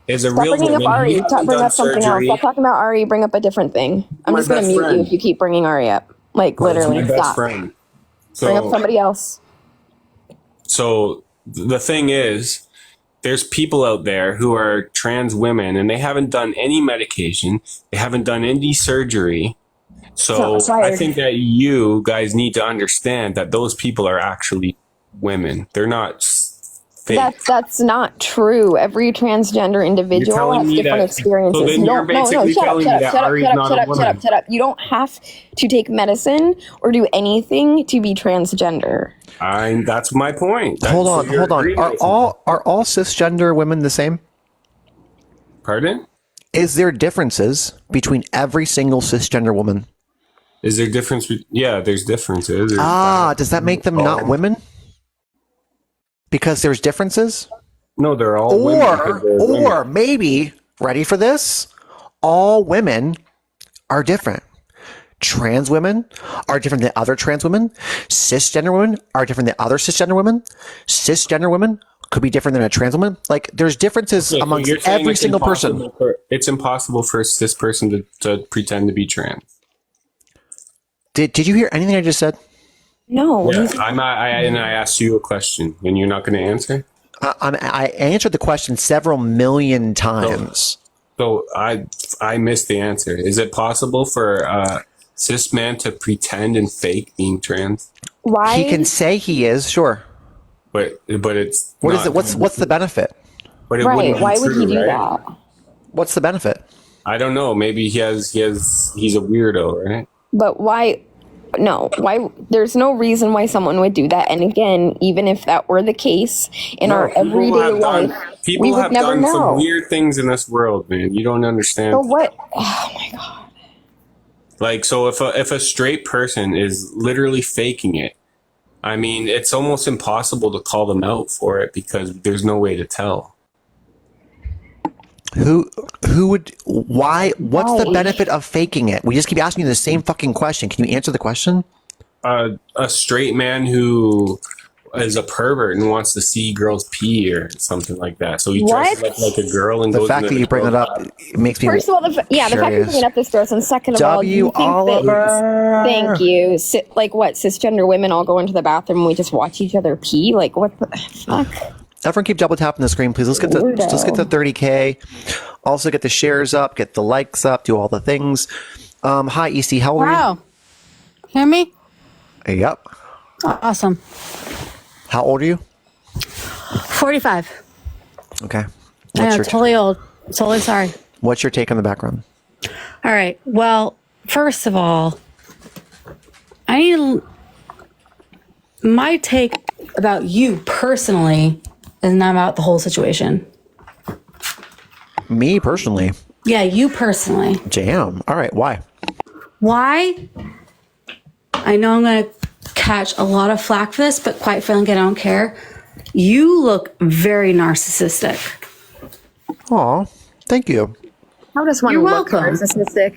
is a Stop real bringing up woman. Ari. He hasn't Bring done up something else. surgery. Stop talking about Ari. Bring up a different thing. I'm My just going to best mute you friend. if you keep bringing Ari up. Like, Well, it's literally, my best stop. friend. Bring up So, somebody else. so the thing is, there's people out there who are trans women and they haven't done any medication. They haven't done any surgery. So I think that you guys need to understand that those people are actually women. They're not fake. That's not true. Every transgender individual has different experiences. So then you're basically telling me that Ari's not a woman. Shut up. You don't have to take medicine or do anything to be transgender. That's my point. Hold on. Are all cisgender women the same? Pardon? Is there differences between every single cisgender woman? Is there difference? Yeah, there's differences. Does that make them not women? Because there's differences? No, they're all women. Or maybe, ready for this? All women are different. Trans women are different than other trans women. Cisgender women are different than other cisgender women. Cisgender women could be different than a trans woman. Like, there's differences amongst every single person. It's impossible for a cis person to pretend to be trans. Did you hear anything I just said? No. Yeah, I asked you a question and you're not going to answer? I answered the question several million times. So I missed the answer. Is it possible for a cis man to pretend and fake being trans? Why? He can say he is, sure. But it's what is it? What's the benefit? But right. Why would he do that? What's the benefit? I don't know. Maybe he's a weirdo, right? But why? No, why? There's no reason why someone would do that. And again, even if that were the case in our everyday life, people have done some weird things in this world, man. You don't understand. So what? Oh my god! Like, so if a straight person is literally faking it, I mean, it's almost impossible to call them out for it because there's no way to tell. Who would, why, what's the benefit of faking it? We just keep asking you the same fucking question. Can you answer the question? A straight man who is a pervert and wants to see girls pee or something like that. So he dresses up like a girl and the goes fact that you bring it up, it makes me First of all, the fact that you bring it up is gross. And second of all, do you think that, thank you. Like what, cisgender women all go into the bathroom and we just watch each other pee? Like what the fuck? Everyone keep double tapping the screen, please. Let's get to 30K. Also get the shares up, get the likes up, do all the things. Hi, EC. How old are you? Wow. Hear me? Yep. Awesome. How old are you? 45. Okay. I know, totally old. Totally sorry. What's your take on the background? All right. Well, first of all, my take about you personally is not about the whole situation. Me personally? Yeah, you personally. Damn. All right. Why? Why? I know I'm going to catch a lot of flack for this, but quite frankly, I don't care. You look very narcissistic. Aw, thank you. How does one look narcissistic?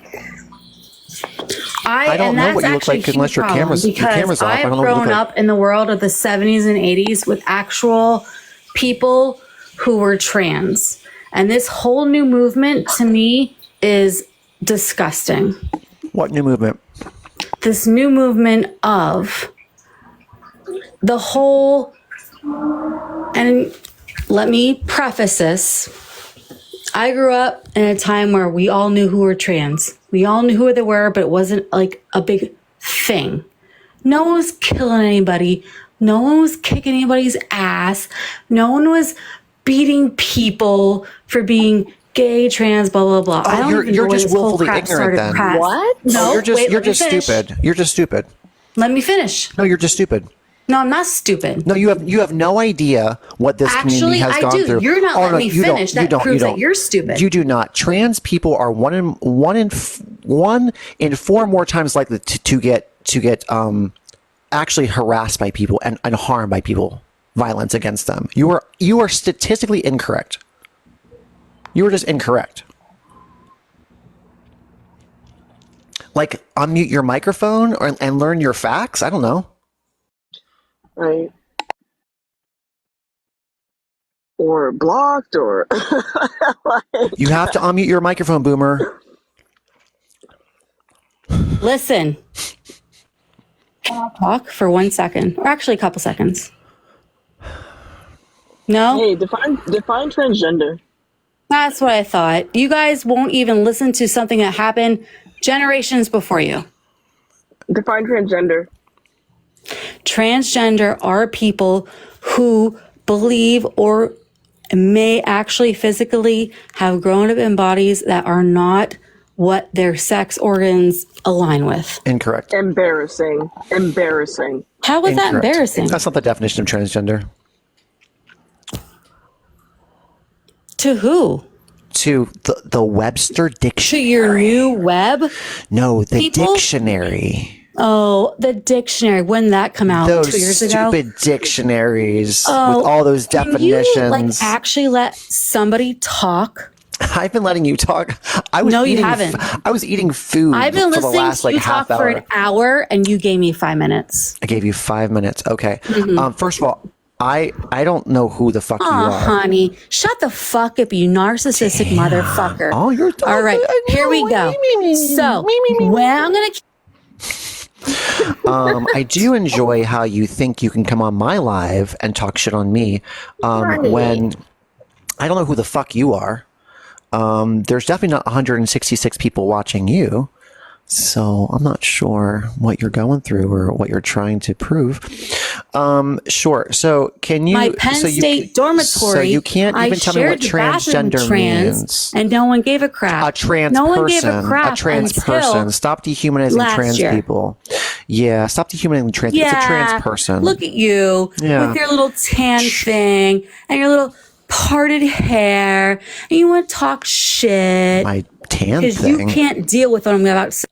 I don't know what you look like unless your camera's off. I've grown up in the world of the 70s and 80s with actual people who were trans. And this whole new movement to me is disgusting. What new movement? This new movement of the whole, and let me preface this. I grew up in a time where we all knew who were trans. We all knew who they were, but it wasn't like a big thing. No one was killing anybody. No one was kicking anybody's ass. No one was beating people for being gay, trans, blah, blah, blah. Oh, you're just willfully ignorant then. What? No, you're just stupid. You're just stupid. Let me finish. No, you're just stupid. No, I'm not stupid. No, you have no idea what this community has gone through. Actually, I do. You're not letting me finish. That proves that you're stupid. You do not. Trans people are one in 4 more times likely to get actually harassed by people and harmed by people. Violence against them. You are statistically incorrect. You are just incorrect. Like, unmute your microphone and learn your facts. I don't know. Right. or blocked or You have to unmute your microphone, Boomer. Listen. I'll talk for 1 second, or actually a couple seconds. No? Hey, define transgender. That's what I thought. You guys won't even listen to something that happened generations before you. Define transgender. Transgender are people who believe or may actually physically have grown up in bodies that are not what their sex organs align with. Incorrect. Embarrassing. How was that Incorrect. embarrassing? That's not the definition of transgender. To who? To the Webster To Dictionary. your new web? No, the People? dictionary. Oh, the dictionary. When did that come out? Those 2 years ago? stupid dictionaries Oh, with all those can definitions. you, like, actually let somebody talk? I've been letting you talk. No, you haven't. I was eating food I've been for the listening last to you half talk for hour. an hour, and you gave me 5 minutes. I gave you 5 minutes. Okay. Mm-hmm. First of all, I don't know who the fuck you Aw, are. honey, shut the fuck up, you narcissistic motherfucker. Oh, you're all right. I know. Here we go. So, when I'm gonna. I do enjoy how you think you can come on my live and talk shit on me when I don't know who the fuck you are. There's definitely not 166 people watching you. So I'm not sure what you're going through or what you're trying to prove. Sure. So can you? My Penn State dormitory. So you can't even tell me what transgender means. And no one gave a crap. A trans no person. one gave a crap. A trans until person. Stop dehumanizing last trans year. people. Yeah. Stop dehumanizing trans. It's a trans person. Look at you with your little tan thing and your little parted hair, and you want to talk shit. My tan because thing. you can't deal with what I'm about to say.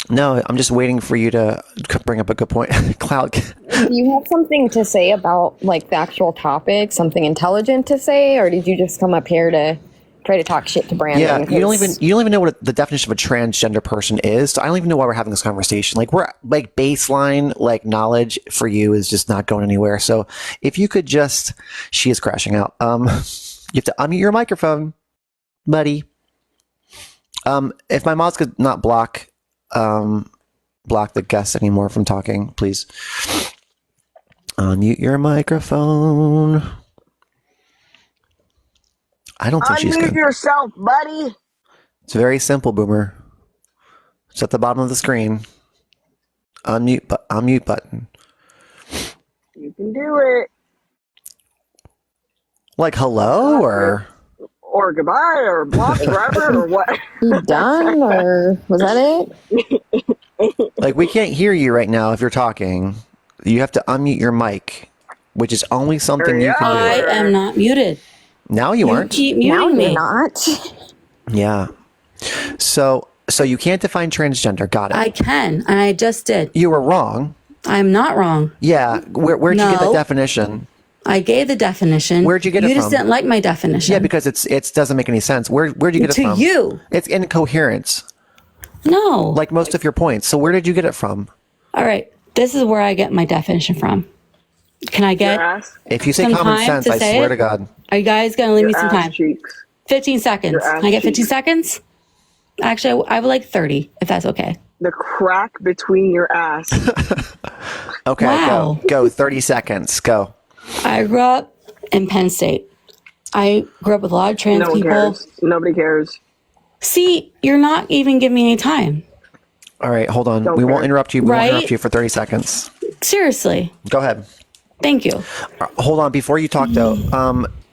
No, I'm just waiting for you to bring up a good point. Cloud. Do you have something to say about like the actual topic, something intelligent to say, or did you just come up here to try to talk shit to Brandon? Yeah, you don't even know what the definition of a transgender person is. So I don't even know why we're having this conversation. Like we're like baseline like knowledge for you is just not going anywhere. So if you could just, she is crashing out. You have to unmute your microphone, buddy. If my mods could not block the guest anymore from talking, please. Unmute your microphone. I don't think she's good. Unmute yourself, buddy. It's very simple, Boomer. It's at the bottom of the screen. Unmute button. You can do it. Like hello or goodbye or block forever or what? You done, or was that it? like we can't hear you right now if you're talking. You have to unmute your mic, which is only something you can I do. am not muted. Now you aren't. Keep Now muting you're me. not. Yeah. So you can't define transgender. Got it. I can, and I just did. You were wrong. I'm not wrong. Yeah. Where'd you get the No. definition? I gave the definition. Where'd you get it You just from? didn't like my definition. Yeah, because it doesn't make any sense. Where'd you get it To from? you. It's incoherence, No. like most of your points. So where did you get it from? All right. This is where I get my definition from. Can I Your get? ass, If you say Some common time sense, to I say swear it? to God. Are you guys gonna leave your me some ass time? cheeks. 15 seconds. Your ass Can I get 15 cheeks. seconds? Actually, I would like 30, if that's okay. The crack between your ass. Okay, Wow. go. 30 seconds. Go. I grew up in Penn State. I grew up with a lot of trans No one people. cares. Nobody cares. See, you're not even giving me any time. All right, hold on. Don't We won't care. interrupt you. We won't Right? interrupt you for 30 seconds. Seriously. Go ahead. Thank you. Hold on. Before you talk, though,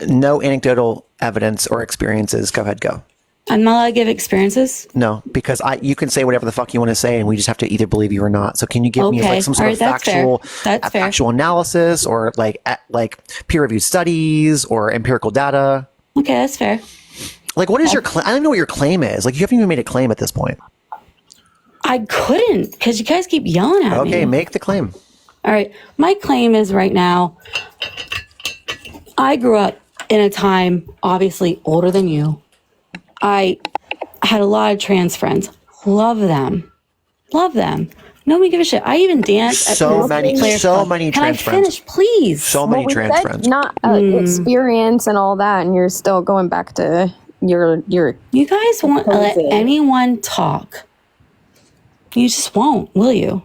no anecdotal evidence or experiences. Go ahead. Go. I'm not allowed to give experiences. No, because you can say whatever the fuck you want to say, and we just have to either believe you or not. So can you give me Okay. like some sort All of right, that's fair. factual, That's fair. factual analysis, or like peer-reviewed studies or empirical data? Okay, that's fair. Like, what is your claim? I don't know what your claim is. Like, you haven't even made a claim at this point. I couldn't because you guys keep yelling at me. Okay, make the claim. All right. My claim is right now, I grew up in a time obviously older than you. I had a lot of trans friends. Love them. Love them. Nobody give a shit. I even dance at So many Players Club. trans Can I friends. finish, please? So many we trans said friends. not experience and all that, and you're still going back to your. You guys won't let Opposing. anyone talk. You just won't, will you?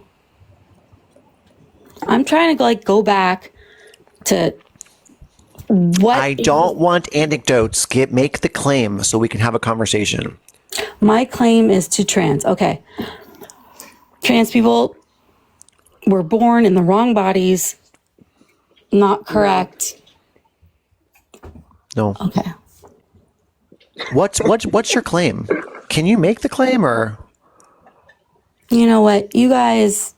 I'm trying to go back to what I don't want anecdotes. Make the claim so we can have a conversation. my claim is to trans. Okay. Trans people were born in the wrong bodies. Not correct. No. Okay. What's your claim? Can you make the claim or? You know what? You guys,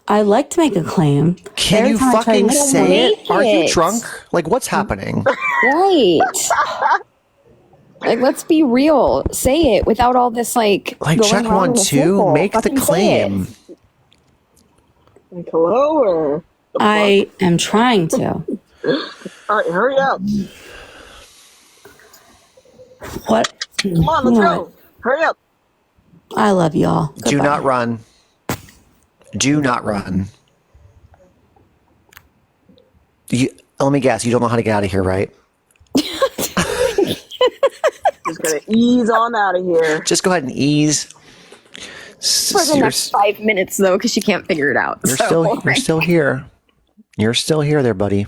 I like to make a claim. Can Every you time I try to fucking make a say claim- it? Are you it. drunk? Like, what's happening? Right. Like, let's be real. Say it without all this, Like, going check around 1, in a 2, circle. make the Fucking say it. claim. Like, hello, or the I am trying to. fuck? All right, hurry up. What? Come on, let's go. Hurry up. I love y'all. Do not run. Do not run. Let me guess. You don't know how to get out of here, right? Just gonna ease on out of here. Just go ahead and ease. For the next 5 minutes, though, because she can't figure it out. You're still here. You're still here there, buddy.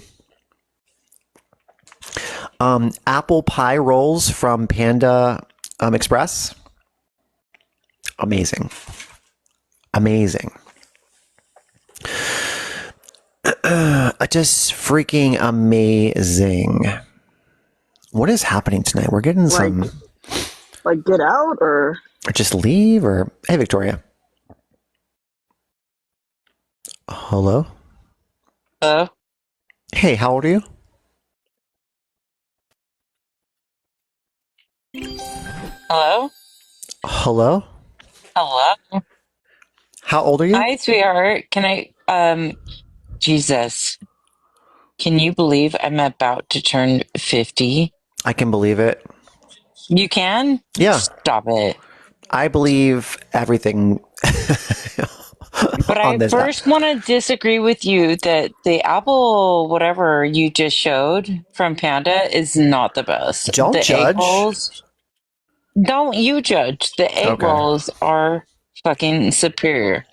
Apple pie rolls from Panda Express. Amazing. Just freaking amazing. What is happening tonight? We're getting some. Like, get out, or Just leave, or hey, Victoria. Hello. Hello? Hey, how old are you? Hello? Hello. Hello? How old are you? Hi, sweetheart. Jesus. Can you believe I'm about to turn 50? I can believe it. You can? Yeah. Stop it. I believe everything. But I on this first want to disagree with you that the Apple whatever you just showed from Panda is not the best. Don't the judge. Egg rolls, don't you judge. The egg Okay. rolls are fucking superior.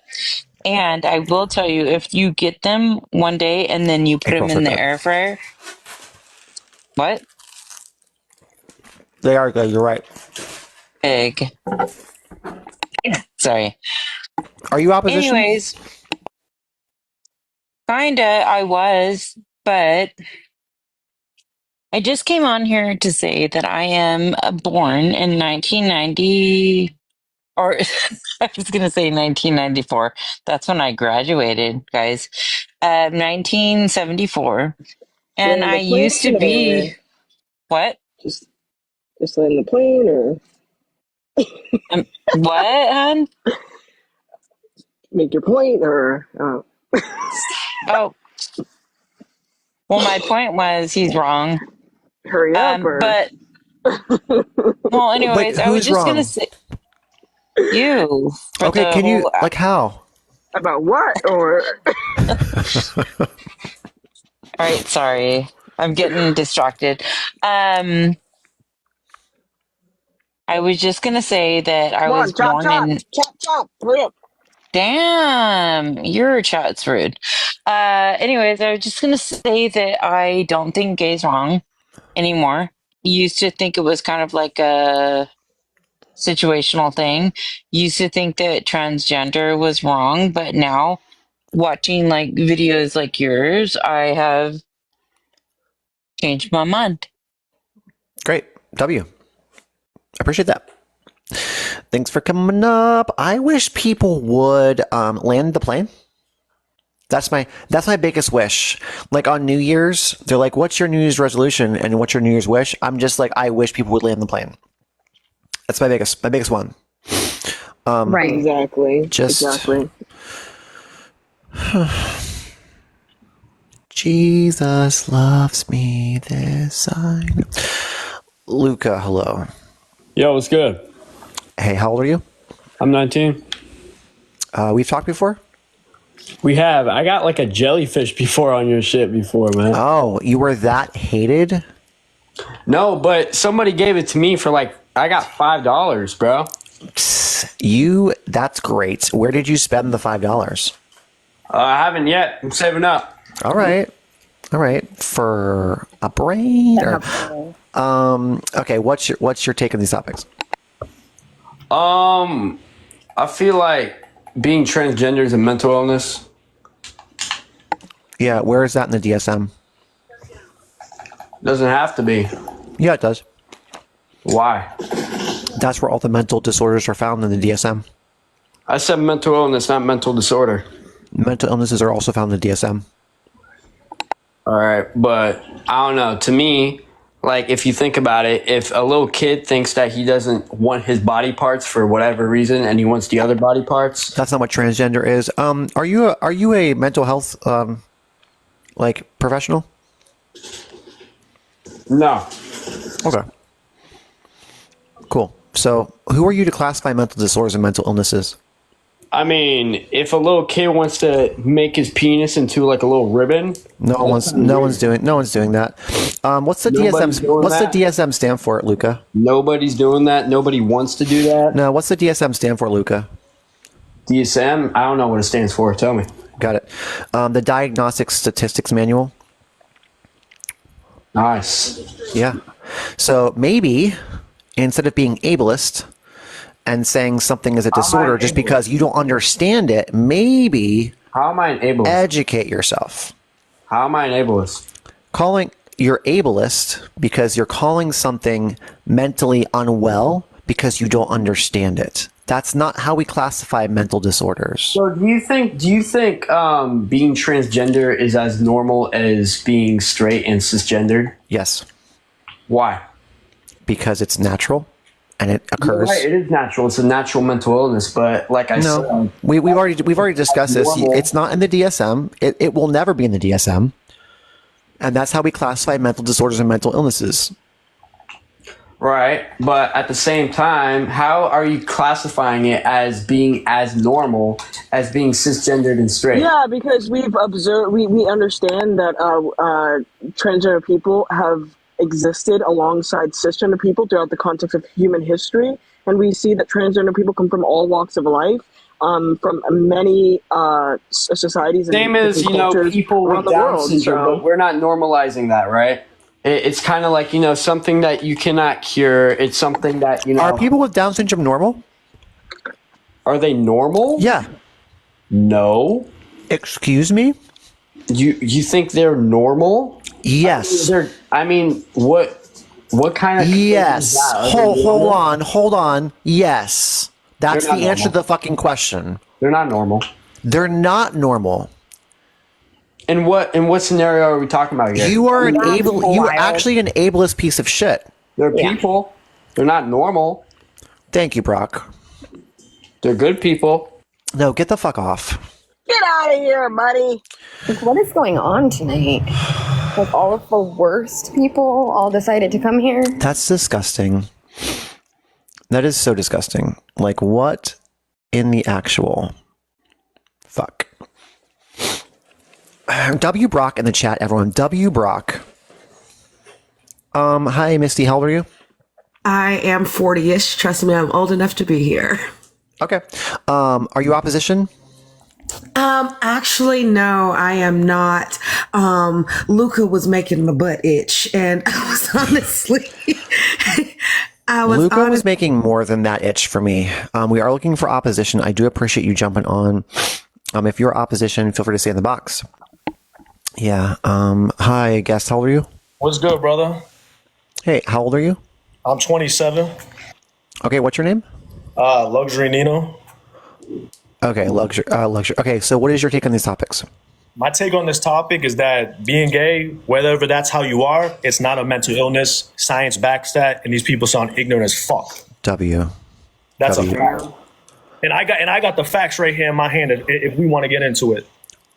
And I will tell you, if you get them one day and then you put Egg them rolls in are the good. air fryer, what? They are good. You're right. Egg. Sorry. Are you opposition? Anyways, kinda, I was, but I just came on here to say that I am born in 1990, or I was going to say 1994. That's when I graduated, guys. 1974. And land I the plane, used to or be, what? just land the plane, or What, hon? make your point, or Oh, well, my point was he's wrong. hurry up, or But, well, Wait, anyways, I was who's just going to wrong? say you for Okay, the can you whole. how? about what, or All right, sorry. I'm getting distracted. I was just going to say that I come was on, chop, born chop, in. chop, chop, hurry up. Damn, your chat's rude. Anyways, I was just gonna say that I don't think gay's wrong anymore. Used to think it was kind of like a situational thing. Used to think that transgender was wrong, but now watching like videos like yours, I have changed my mind. Great. W. I appreciate that. Thanks for coming up. I wish people would land the plane. That's my biggest wish. Like on New Year's, they're like, "What's your New Year's resolution and what's your New Year's wish?" I'm just like, I wish people would land the plane. That's my biggest one. Right. Exactly. Just- exactly. Jesus loves me. This I know. Luca, hello. Yo, what's good? Hey, how old are you? I'm 19. We've talked before? We have. I got like a jellyfish before on your shit before, man. Oh, you were that hated? No, but somebody gave it to me for like, I got $5, bro. That's great. Where did you spend the $5? I haven't yet. I'm saving up. All right. For a brain or, okay, what's your take on these topics? I feel like being transgender is a mental illness. Yeah, where is that in the DSM? Doesn't have to be. Yeah, it does. Why? That's where all the mental disorders are found in the DSM. I said mental illness, not mental disorder. Mental illnesses are also found in the DSM. All right, but I don't know. To me, like if you think about it, if a little kid thinks that he doesn't want his body parts for whatever reason and he wants the other body parts, that's not what transgender is. Are you a mental health like professional? no. Okay. Cool. So, who are you to classify mental disorders and mental illnesses? I mean, if a little kid wants to make his penis into like a little ribbon, No one's doing that. What's the Nobody's DSM? doing What's that. the DSM stand for, Luca? nobody's doing that. Nobody wants to do that. No, what's the DSM stand for, Luca? DSM, I don't know what it stands for. Tell me. Got it. The Diagnostic Statistics Manual. Nice. Yeah. So maybe instead of being ableist and saying something is a disorder just because you don't understand it, maybe How am I an ableist? educate yourself. How am I an ableist? You're ableist because you're calling something mentally unwell because you don't understand it. That's not how we classify mental disorders. So do you think being transgender is as normal as being straight and cisgendered? Yes, Why? because it's natural and it occurs. Right, it is natural. It's a natural mental illness, but like I said, No, we've already discussed this. normal. It's not in the DSM. It will never be in the DSM, and that's how we classify mental disorders and mental illnesses. right, but at the same time, how are you classifying it as being as normal as being cisgendered and straight? Yeah, because we've observed, we understand that transgender people have existed alongside cisgender people throughout the context of human history, and we see that transgender people come from all walks of life, from many societies. Same and as cultures people around with the Down world. syndrome, So, but we're not normalizing that, right? It's kind of like something that you cannot cure. It's something that Are people with Down syndrome normal? Are they normal? Yeah. No. Excuse me? You think they're normal? Yes. What kind of Yes. is that? Are they normal? Hold on. Yes. That's They're the not answer to normal. the fucking question. They're not normal. They're not normal. In what scenario are we talking about here? You are you are wild. actually an ableist piece of shit. They're Yeah. people. They're not normal. Thank you, Brock. They're good people. No, get the fuck off. get out of here, buddy. Like, what is going on tonight? Like, all of the worst people all decided to come here? That's disgusting. That is so disgusting. Like, what in the actual fuck? W Brock in the chat, everyone. W Brock. Hi, Misty. How old are you? I am 40-ish. Trust me, I'm old enough to be here. Okay. Are you opposition? Actually, no, I am not. Luca was making my butt itch, and I was honestly, Luca was making more than that itch for me. We are looking for opposition. I do appreciate you jumping on. If you're opposition, feel free to stay in the box. Yeah. Hi, guest. How old are you? What's good, brother? Hey, how old are you? I'm 27. Okay, what's your name? Luxury Nino. Okay, luxury. Okay, so what is your take on these topics? My take on this topic is that being gay, whether that's how you are, it's not a mental illness. Science backs that, and these people sound ignorant as fuck. W. That's W. a fact. And I got the facts right here in my hand if we want to get into it.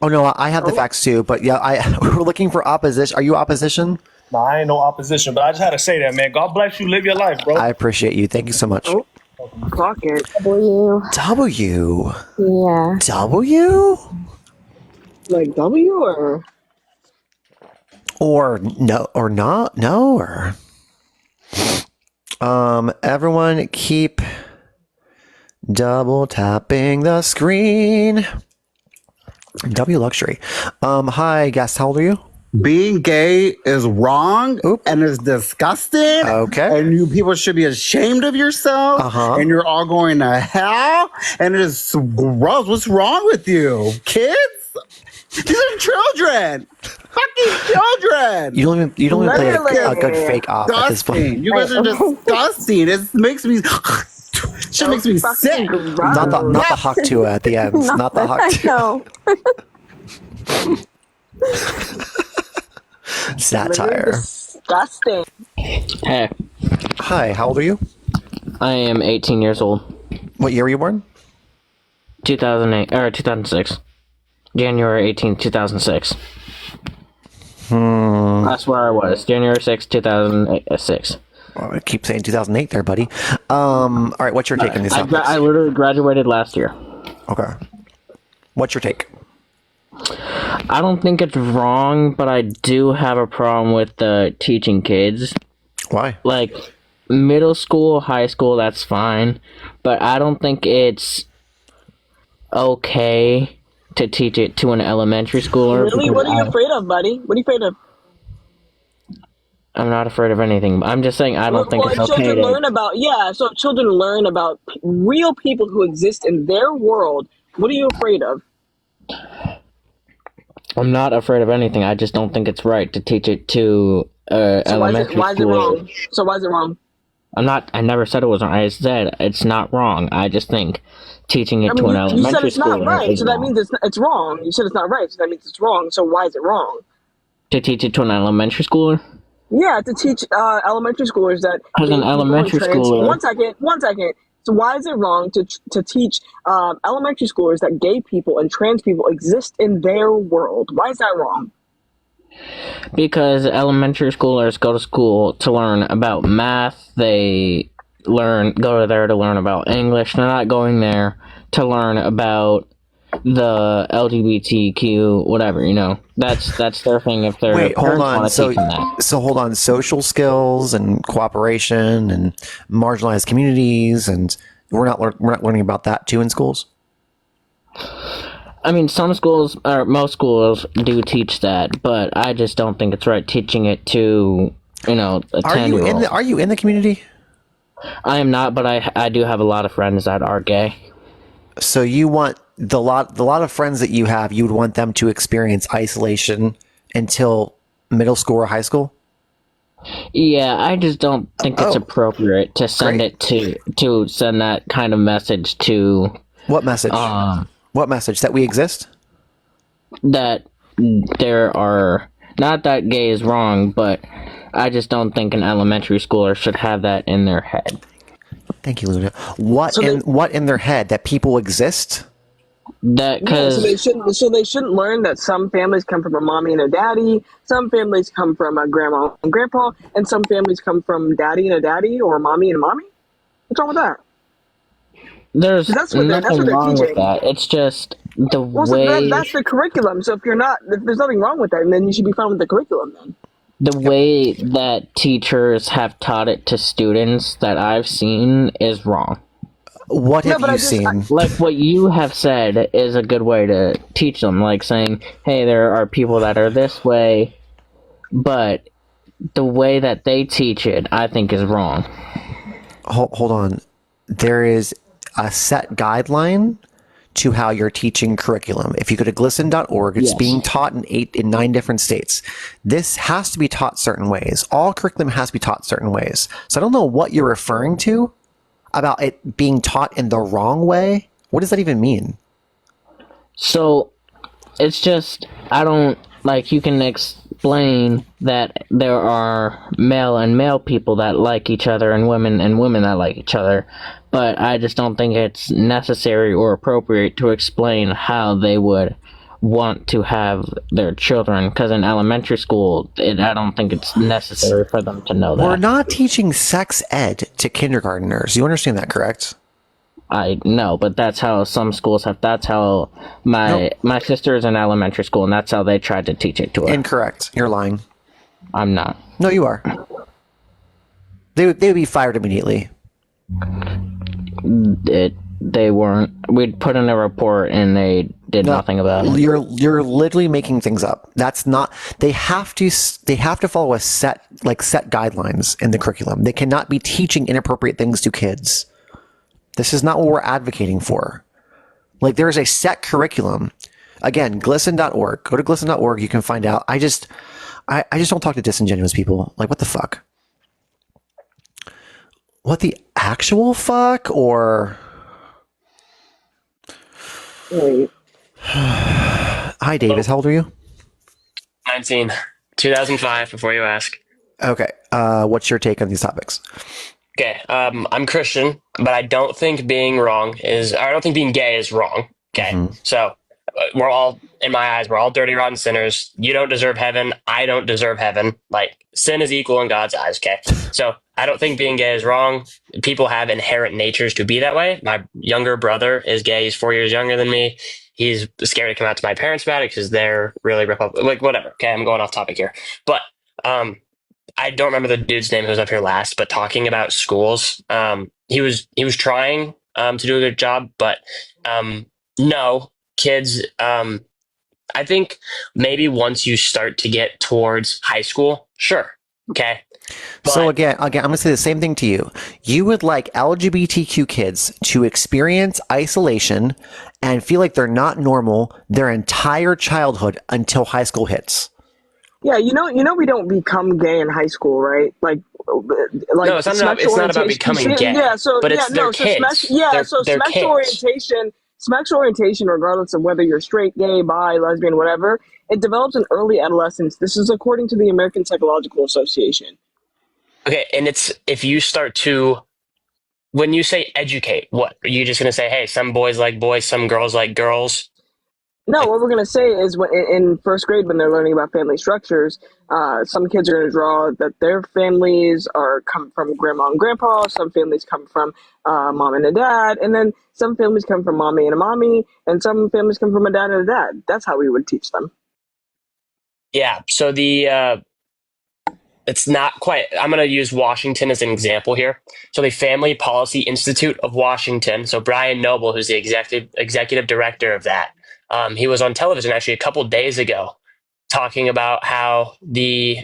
Oh no, I have the facts too, but yeah, we're looking for opposition. Are you opposition? Nah, I ain't no opposition, but I just had to say that, man. God bless you. Live your life, bro. I appreciate you. Thank you so much. No Fuck it. W. W. Yeah. W? Like W or? Or no, or not, no, or everyone keep double tapping the screen. W luxury. Hi, guest. How old are you? Being gay is wrong and is disgusting. Okay. And you people should be ashamed of yourself. And you're all going to hell. And it is gross. What's wrong with you, kids? These are children. Fucking children. You don't even play a good fake off at this point. You guys are disgusting. It makes me. Shit makes me sick. Not the Haktua at the end. Not the Haktua. Satire. Disgusting. Hey. Hi, how old are you? I am 18 years old. What year were you born? 2006. January 18th, 2006. That's where I was. January 6th, 2006. Well, I keep saying 2008 there, buddy. All right, what's your take on these topics? I literally graduated last year. Okay. What's your take? I don't think it's wrong, but I do have a problem with teaching kids. Why? Like, middle school, high school, that's fine. But I don't think it's okay to teach it to an elementary schooler. Really? What are you afraid of, buddy? What are you afraid of? I'm not afraid of anything. I'm just saying I don't think it's okay children to... learn about, so if children learn about real people who exist in their world, what are you afraid of? I'm not afraid of anything. I just don't think it's right to teach it to elementary school. Why is it wrong? So why is it wrong? I never said it was wrong. I said it's not wrong. I just think teaching it to an elementary you said it's school not right, so that means it's wrong. You said it's not right, so that means it's wrong. So why is it wrong? To teach it to an elementary schooler? Yeah, to teach elementary schoolers that. As an elementary schooler. One second. So why is it wrong to teach elementary schoolers that gay people and trans people exist in their world? Why is that wrong? Because elementary schoolers go to school to learn about math. They go there to learn about English. They're not going there to learn about the LGBTQ, whatever, That's their thing if their Wait, hold parents on. want to teach them that. So hold on. Social skills and cooperation and marginalized communities, and we're not learning about that too in schools. I mean, some schools, or most schools, do teach that, but I just don't think it's right teaching it to, a 10-year-old. Are you in the community? I am not, but I do have a lot of friends that are gay. So you want the lot of friends that you have, you would want them to experience isolation until middle school or high school? Yeah, I just don't think it's appropriate to send it to send that kind of message to... What message? What message? That we exist? That there are... Not that gay is wrong, but I just don't think an elementary schooler should have that in their head. Thank you, Luna. What in their head? That people exist? So they shouldn't learn that some families come from a mommy and a daddy, some families come from a grandma and grandpa, and some families come from daddy and a daddy, or mommy and a mommy. What's wrong with that? There's nothing wrong with that. It's just the way... That's the curriculum. So if there's nothing wrong with that, then you should be fine with the curriculum then. The way that teachers have taught it to students that I've seen is wrong. What have you seen? Like, what you have said is a good way to teach them. Like saying, hey, there are people that are this way, but the way that they teach it, I think, is wrong. Hold on. There is a set guideline to how you're teaching curriculum. If you go to glisten.org, it's being taught in 9 different states. This has to be taught certain ways. All curriculum has to be taught certain ways. So I don't know what you're referring to about it being taught in the wrong way. What does that even mean? So it's just, you can explain that there are male and male people that like each other and women that like each other, but I just don't think it's necessary or appropriate to explain how they would want to have their children, because in elementary school, I don't think it's necessary for them to know that. We're not teaching sex ed to kindergartners. You understand that, correct? I know, but that's how some schools have. That's how my sister is in elementary school, and that's how they tried to teach it to her. Incorrect. You're lying. I'm not. No, you are. They would be fired immediately. They weren't. We'd put in a report, and they did nothing about it. You're literally making things up. That's not. They have to follow a set guidelines in the curriculum. They cannot be teaching inappropriate things to kids. This is not what we're advocating for. Like, there is a set curriculum. Again, glisten.org. Go to glisten.org. You can find out. I just don't talk to disingenuous people. Like, what the fuck? What the actual fuck? Or Wait. Hi, Davis. How old are you? 19. 2005, before you ask. Okay. What's your take on these topics? Okay. I'm Christian, but I don't think being gay is wrong. Okay. Mm-hmm. So we're all, in my eyes, we're all dirty, rotten sinners. You don't deserve heaven. I don't deserve heaven. Like, sin is equal in God's eyes. Okay. So I don't think being gay is wrong. People have inherent natures to be that way. My younger brother is gay. He's 4 years younger than me. He's scared to come out to my parents about it because they're really like, whatever. Okay. I'm going off topic here, but, I don't remember the dude's name who was up here last, but talking about schools, he was trying to do a good job, but no, kids. I think maybe once you start to get towards high school, sure, okay. But, so again, I'm going to say the same thing to you. You would like LGBTQ kids to experience isolation and feel like they're not normal their entire childhood until high school hits. Yeah, you know, we don't become gay in high school, right? Like no, it's not about becoming gay. Yeah, so but it's their kids. Sex orientation, regardless of whether you're straight, gay, bi, lesbian, whatever, it develops in early adolescence. This is according to the American Psychological Association. Okay, and it's if you start to, when you say educate, what are you just going to say? Hey, some boys like boys, some girls like girls. No, what we're going to say is when in first grade, when they're learning about family structures, some kids are going to draw that their families come from grandma and grandpa. Some families come from mom and a dad. And then some families come from mommy and a mommy. And some families come from a dad and a dad. That's how we would teach them. Yeah. So it's not quite, I'm going to use Washington as an example here. So the Family Policy Institute of Washington. So Brian Noble, who's the executive director of that, he was on television actually a couple days ago talking about how the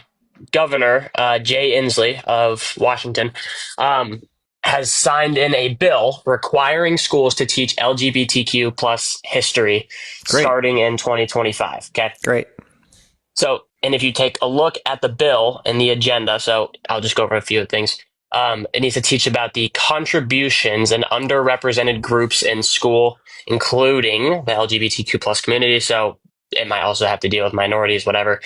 governor, Jay Inslee of Washington, has signed in a bill requiring schools to teach LGBTQ plus history starting in 2025. Okay. Great. So, and if you take a look at the bill and the agenda, so I'll just go over a few things. It needs to teach about the contributions and underrepresented groups in school, including the LGBTQ plus community. So it might also have to deal with minorities, whatever.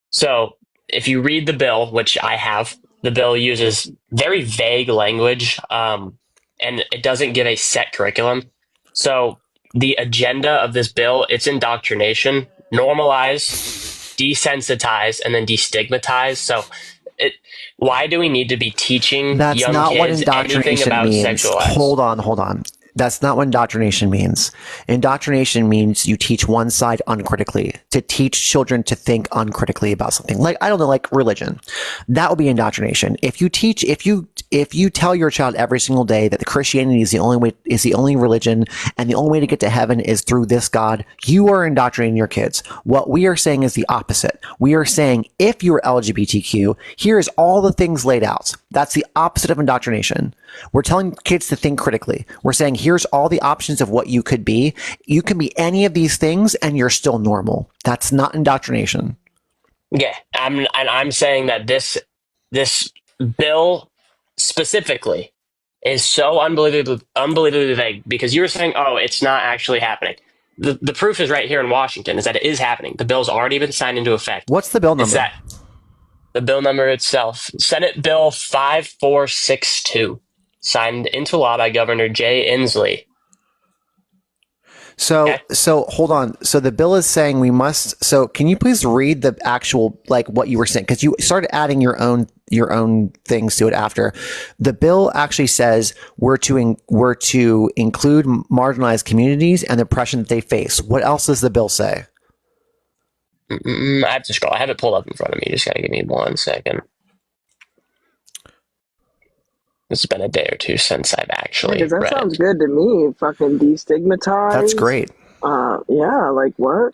So if you read the bill, which I have, the bill uses very vague language, and it doesn't give a set curriculum. So the agenda of this bill, it's indoctrination, normalize, desensitize, and then destigmatize. So why do we need to be teaching That's young not kids what indoctrination anything about means. sexual acts? Hold on. That's not what indoctrination means. Indoctrination means you teach one side uncritically, to teach children to think uncritically about something. Like, I don't know, like religion. That would be indoctrination. If you tell your child every single day that the Christianity is the only religion and the only way to get to heaven is through this God, you are indoctrinating your kids. What we are saying is the opposite. We are saying if you're LGBTQ, here's all the things laid out. That's the opposite of indoctrination. We're telling kids to think critically. We're saying here's all the options of what you could be. You can be any of these things and you're still normal. That's not indoctrination. Yeah, I'm saying that this bill specifically is so unbelievably vague because you were saying, oh, it's not actually happening. The proof is right here in Washington is that it is happening. The bill's already been signed into effect. What's the bill number? It's that the bill number itself, Senate Bill 5462, signed into law by Governor Jay Inslee. So hold on. So the bill is saying we must. So can you please read the actual what you were saying? Because you started adding your own things to it after. The bill actually says we're to include marginalized communities and the oppression that they face. What else does the bill say? I have to scroll. I have it pulled up in front of me. You just gotta give me 1 second. It's been a day or two since I've actually that read sounds it. good to me. Fucking destigmatize. That's great. Yeah, like what?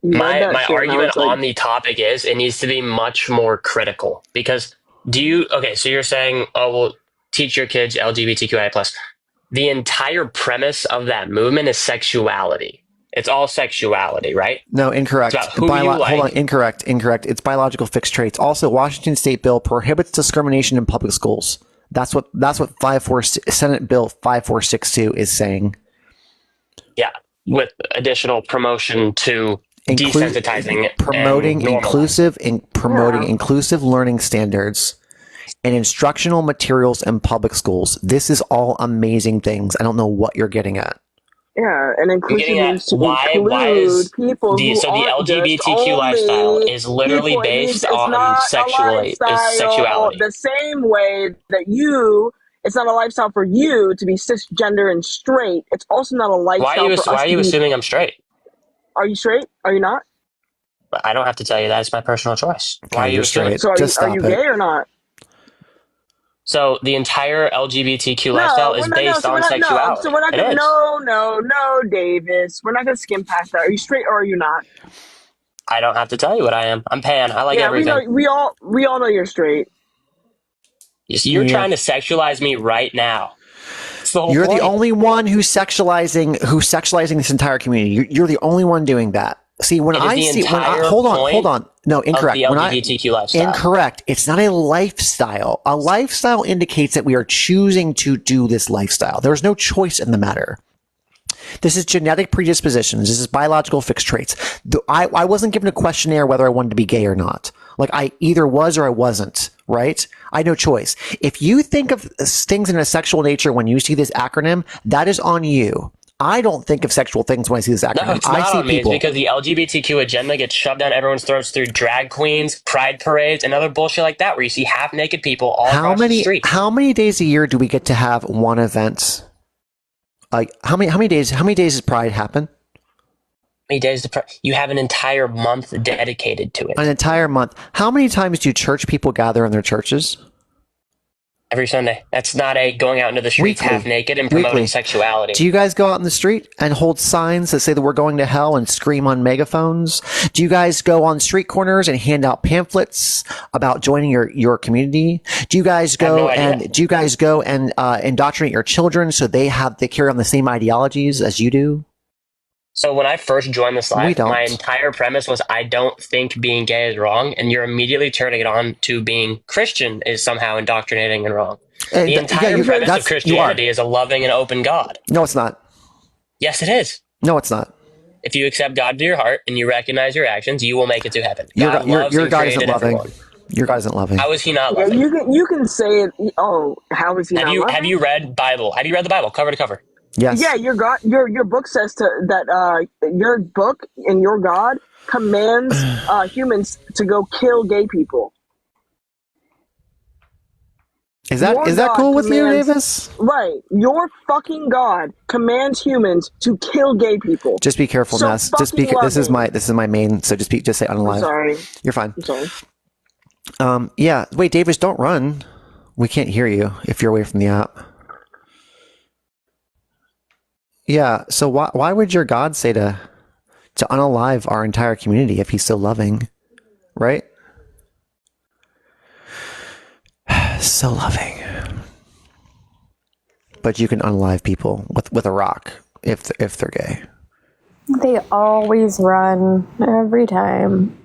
My argument on the topic is it needs to be much more critical because so you're saying, oh, well, teach your kids LGBTQIA plus. The entire premise of that movement is sexuality. It's all sexuality, right? No, incorrect. It's about who you like. Hold on, incorrect. It's biological fixed traits. Also, Washington State bill prohibits discrimination in public schools. That's what Senate Bill 5462 is saying. Yeah, with additional promotion to desensitizing, promoting inclusive learning standards and instructional materials in public schools. This is all amazing things. I don't know what you're getting at. Yeah, and inclusion means to why is people the LGBTQ lifestyle is literally based on sexuality. The same way that it's not a lifestyle for you to be cisgender and straight. It's also not a lifestyle for us. Why are you assuming I'm straight? Are you straight? Are you not? I don't have to tell you that. It's my personal choice. Why are you straight? So are you gay or not? So the entire LGBTQ lifestyle is based on sexuality. So we're not going to, no, Davis. We're not going to skim past that. Are you straight or are you not? I don't have to tell you what I am. I'm pan. I like everything. We all know you're straight. You're trying to sexualize me right now. You're the only one who's sexualizing this entire community. You're the only one doing that. See, hold on. No, incorrect. Of the LGBTQ lifestyle. Incorrect. It's not a lifestyle. A lifestyle indicates that we are choosing to do this lifestyle. There's no choice in the matter. This is genetic predispositions. This is biological fixed traits. I wasn't given a questionnaire whether I wanted to be gay or not. Like I either was or I wasn't, right? I had no choice. If you think of things in a sexual nature when you see this acronym, that is on you. I don't think of sexual things when I see this acronym. No, it's not on me. It's because the LGBTQ agenda gets shoved down everyone's throats through drag queens, pride parades, and other bullshit like that, where you see half-naked people all across the street. How many days a year do we get to have one event? Like how many days does Pride happen? How many days? You have an entire month dedicated to it. An entire month. How many times do church people gather in their churches? Every Sunday. That's not a going out into the streets half naked and promoting sexuality. Do you guys go out in the street and hold signs that say that we're going to hell and scream on megaphones? Do you guys go on street corners and hand out pamphlets about joining your community? Do you guys go and indoctrinate your children so they carry on the same ideologies as you do? So when I first joined this live, my entire premise was I don't think being gay is wrong, and you're immediately turning it on to being Christian is somehow indoctrinating and wrong. The entire premise of Christianity is a loving and open God. No, it's not. Yes, it is. No, it's not. If you accept God to your heart and you recognize your actions, you will make it to heaven. Your God isn't loving. Everyone. Your God isn't loving. How is he not loving? You can say it. Oh, how is he not loving? Have you read Bible? Have you read the Bible cover to cover? Yes. Yeah, your book says that your book and your God commands humans to go kill gay people. Is that cool with you, Davis? Right. Your fucking God commands humans to kill gay people. Just be careful, Ness. Just be. This is my main. So just say unalive. I'm sorry. You're fine. I'm sorry. Yeah. Wait, Davis, don't run. We can't hear you if you're away from the app. Yeah, so why would your God say to unalive our entire community if he's so loving, right? So loving. But you can unalive people with a rock if they're gay. They always run every time.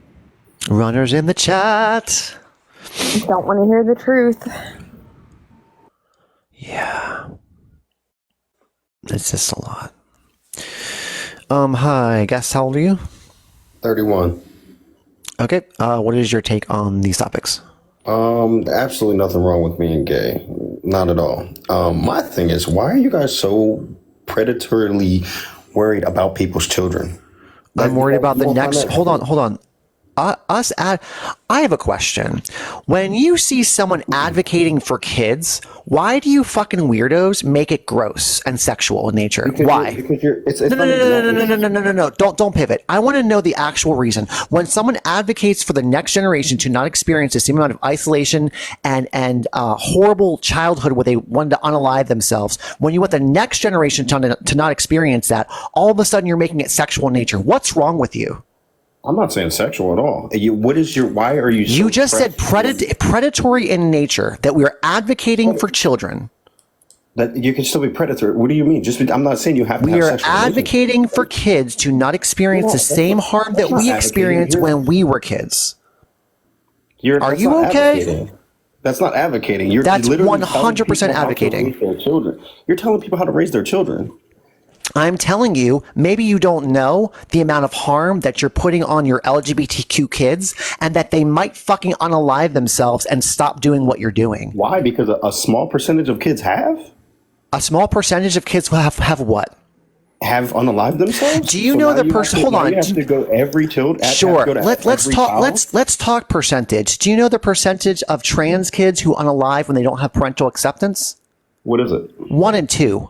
Runners in the chat. Don't want to hear the truth. Yeah. It's just a lot. Hi, guess how old are you? 31. Okay. What is your take on these topics? Absolutely nothing wrong with being gay. Not at all. My thing is, why are you guys so predatorily worried about people's children. I'm worried about the next. Hold on. I have a question. When you see someone advocating for kids, why do you fucking weirdos make it gross and sexual in nature? Why? No. Don't pivot. I want to know the actual reason. When someone advocates for the next generation to not experience the same amount of isolation and horrible childhood where they wanted to unalive themselves, when you want the next generation to not experience that, all of a sudden you're making it sexual in nature. What's wrong with you? I'm not saying sexual at all. Why are you so You just said predatory in nature, that we are advocating for children. That you can still be predatory. What do you mean? I'm not saying you have to have sexual We are advocating for kids to not experience the same harm that we experienced when we were kids. Are you okay? That's not advocating. That's 100% advocating. You're telling people how to raise their children. I'm telling you, maybe you don't know the amount of harm that you're putting on your LGBTQ kids and that they might fucking unalive themselves and stop doing what you're doing. Why? Because a small percentage of kids have? A small percentage of kids will have what? Have unalived themselves? Do you know the person? Hold on. You have to go every child. Sure. Let's talk percentage. Do you know the percentage of trans kids who unalive when they don't have parental acceptance? What is it? 1 in 2.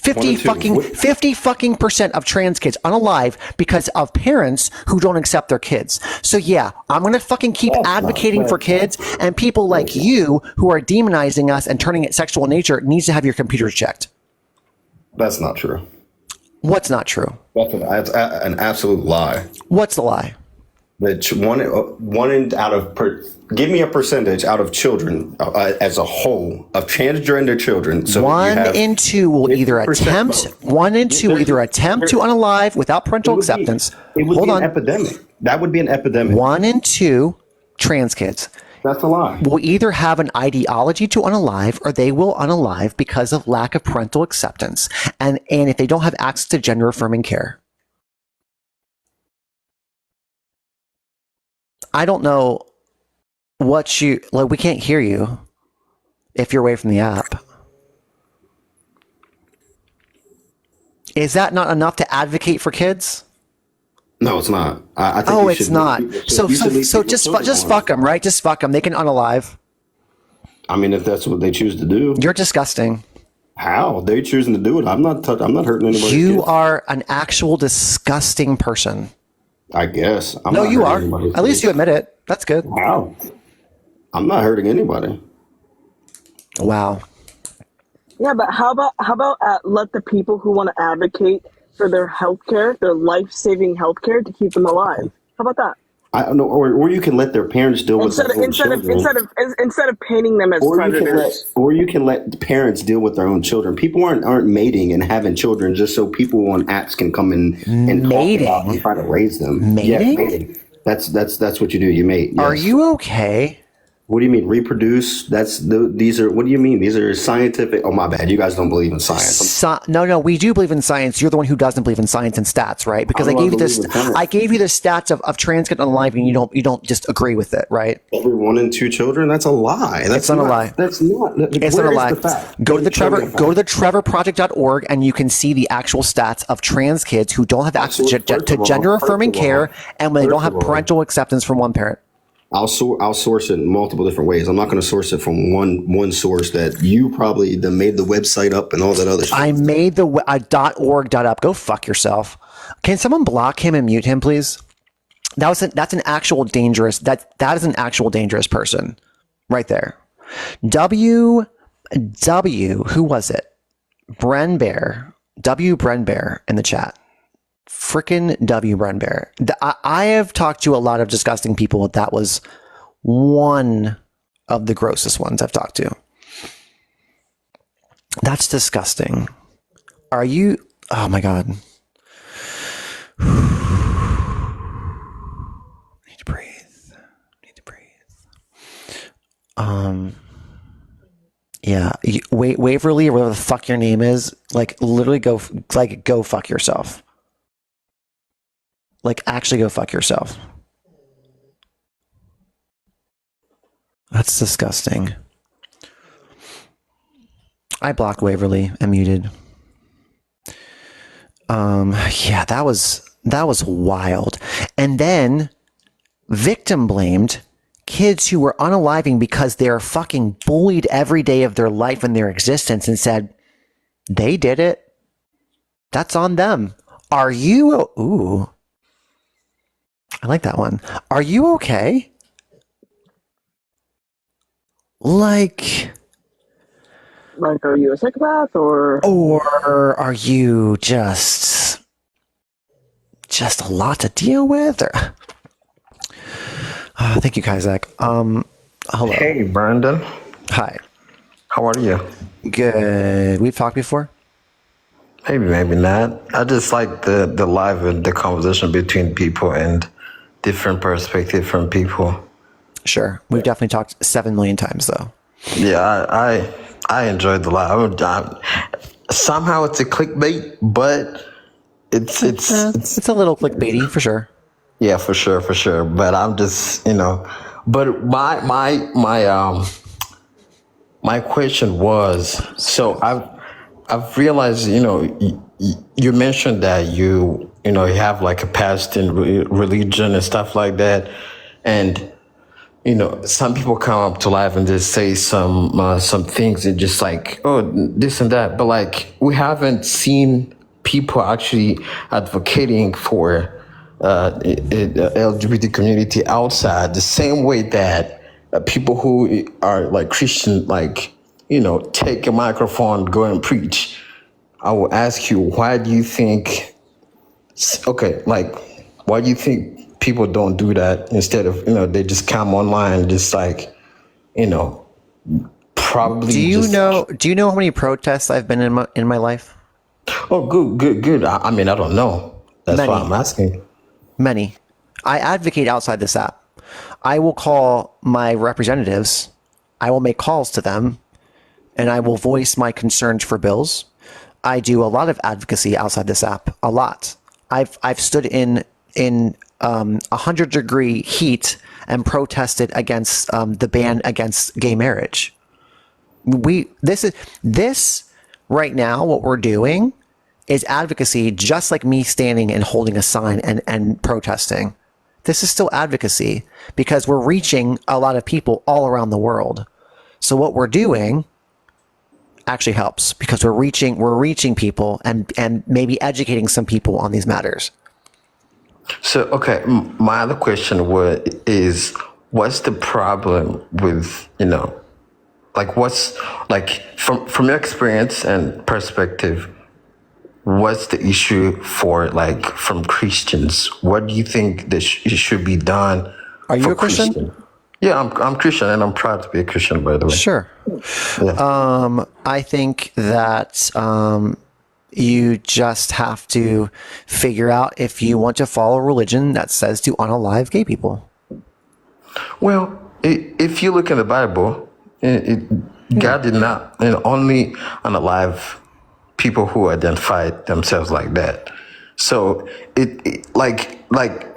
50 fucking percent of trans kids unalive because of parents who don't accept their kids. So yeah, I'm going to fucking keep advocating for kids, and people like you who are demonizing us and turning it sexual in nature needs to have your computers checked. That's not true. What's not true? That's an absolute lie. What's the lie? Give me a percentage out of children as a whole of transgender children. So 1 in 2 will either attempt. 1 in 2 will either attempt to unalive without parental acceptance. It would be an epidemic. That would be an epidemic. 1 in 2 trans kids. That's a lie. Will either have an ideology to unalive, or they will unalive because of lack of parental acceptance, and if they don't have access to gender affirming care. I don't know what you like. We can't hear you if you're away from the app. Is that not enough to advocate for kids? No, it's not. I think it's not. So just fuck them, right? Just fuck them. They can unalive. I mean, if that's what they choose to do. You're disgusting. How? They're choosing to do it. I'm not hurting anybody. You are an actual disgusting person. I guess. No, you are. At least you admit it. That's good. Wow. I'm not hurting anybody. Wow. Yeah, but how about let the people who want to advocate for their healthcare, their life-saving healthcare, to keep them alive? How about that? I don't know, or you can let their parents deal with their own children. Instead of painting them as predators. Or you can let the parents deal with their own children. People aren't mating and having children just so people on apps can come in and talk about and try to raise them. Mating? Yeah, mating. That's what you do. You mate. Yes. Are you okay? What do you mean reproduce? These are. What do you mean? These are scientific. Oh, my bad. You guys don't believe in science. No, we do believe in science. You're the one who doesn't believe in science and stats, right? Because I gave you this. I gave you the stats of trans kids unalive, and you don't just agree with it, right? Every 1 in 2 children. That's a lie. It's not a lie. That's not. It's not a lie. Go to the trevorproject.org, and you can see the actual stats of trans kids who don't have access to gender affirming care, and when they don't have parental acceptance from one parent. I'll source it in multiple different ways. I'm not going to source it from one source that you probably made the website up and all that other stuff. I made the .org.up. Go fuck yourself. Can someone block him and mute him, please? That's an actual dangerous. That is an actual dangerous person, right there. W. Who was it? Brenbear. W. Brenbear in the chat. Frickin' W. Brenbear. I have talked to a lot of disgusting people. That was one of the grossest ones I've talked to. That's disgusting. Are you? Oh my God. Need to breathe. Yeah. Waverly, or whatever the fuck your name is, like literally go fuck yourself. Like, actually go fuck yourself. That's disgusting. I blocked Waverly and muted. Yeah, that was wild. And then victim blamed kids who were unaliving because they're fucking bullied every day of their life and their existence, and said they did it. That's on them. Are you? Ooh, I like that one. Are you okay? Like, are you a psychopath or are you just a lot to deal with? Or, thank you, Kazak. Hello. Hey, Brandon. Hi. How are you? Good. We've talked before? Maybe not. I just like the live and the conversation between people and different perspective from people. Sure. We've definitely talked 7 million times, though. Yeah, I enjoyed the live. Somehow it's a clickbait, but it's a little clickbaity for sure. Yeah, for sure. But I'm just, but my question was, so I've realized, you mentioned that you have like a past in religion and stuff like that, and some people come up to live and just say some things and just like, oh, this and that, but like we haven't seen people actually advocating for the LGBT community outside the same way that people who are like Christian, like, take a microphone, go and preach. I will ask you, why do you think people don't do that instead of, they just come online and just like, probably. Do you know how many protests I've been in my life? Oh, good. I mean, I don't know. That's why I'm asking. Many. I advocate outside this app. I will call my representatives. I will make calls to them, and I will voice my concerns for bills. I do a lot of advocacy outside this app. A lot. I've stood in 100-degree heat and protested against the ban against gay marriage. This right now, what we're doing is advocacy, just like me standing and holding a sign and protesting. This is still advocacy because we're reaching a lot of people all around the world. So what we're doing actually helps because we're reaching people and maybe educating some people on these matters. So, okay, my other question is, what's the problem with, like what's, like from your experience and perspective, what's the issue for, like, from Christians? What do you think that should be done? Are you a Christian? Yeah, I'm Christian, and I'm proud to be a Christian, by the way. Sure. Yeah. I think that you just have to figure out if you want to follow a religion that says to unalive gay people. Well, if you look in the Bible, God did not only unalive people who identified themselves like that. So it like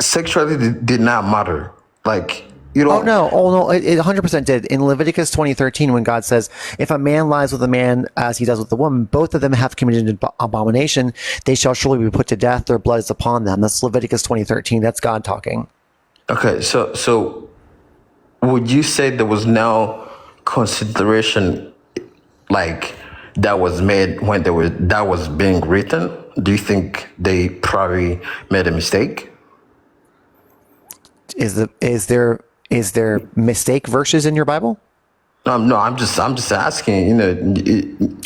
sexuality did not matter. Like, you don't. Oh no, it 100% did. In Leviticus 20:13, when God says, if a man lies with a man as he does with a woman, both of them have committed an abomination, they shall surely be put to death, their blood is upon them. That's Leviticus 20:13. That's God talking. Okay, so would you say there was no consideration like that was made when that was being written? Do you think they probably made a mistake? Is there mistake verses in your Bible? No, I'm just asking.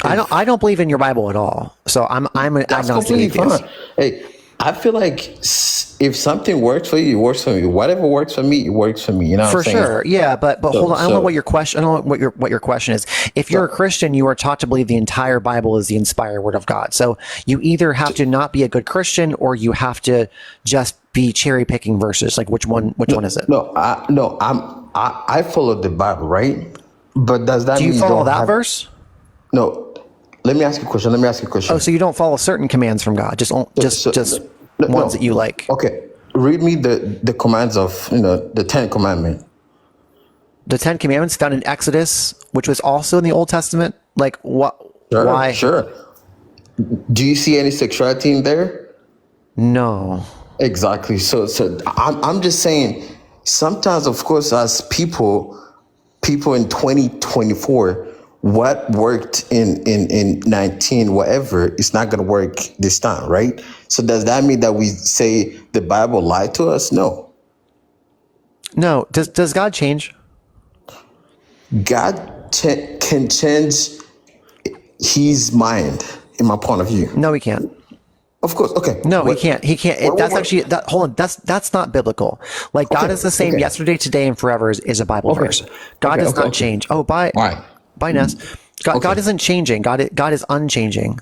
I don't believe in your Bible at all. So I'm an agnostic atheist. Fine. Hey, I feel like if something works for you, it works for me. Whatever works for me, it works for me. You know what I'm saying? For sure, yeah. But hold on. I don't know what your question. I don't know what your question is. If you're a Christian, you are taught to believe the entire Bible is the inspired word of God. So you either have to not be a good Christian, or you have to just be cherry picking verses. Like which one is it? I follow the Bible, right? But does that mean you follow that verse? No. Let me ask you a question. Oh, so you don't follow certain commands from God, just ones that you like. Okay. Read me the commands of, the 10 Commandments. The 10 Commandments found in Exodus, which was also in the Old Testament. Like what? Sure, why? Sure. Do you see any sexuality in there? No. Exactly. So I'm just saying, sometimes, of course, as people in 2024, what worked in 19 whatever is not going to work this time, right? So does that mean that we say the Bible lied to us? No. Does God change? God can change his mind, in my point of view. No, he can't. Of course. Okay. No, he can't. He can't. Hold on. That's not biblical. Like, God is the same yesterday, today, and forever is a Bible verse. God does not change. Oh, bye, Ness. God isn't changing. God is unchanging.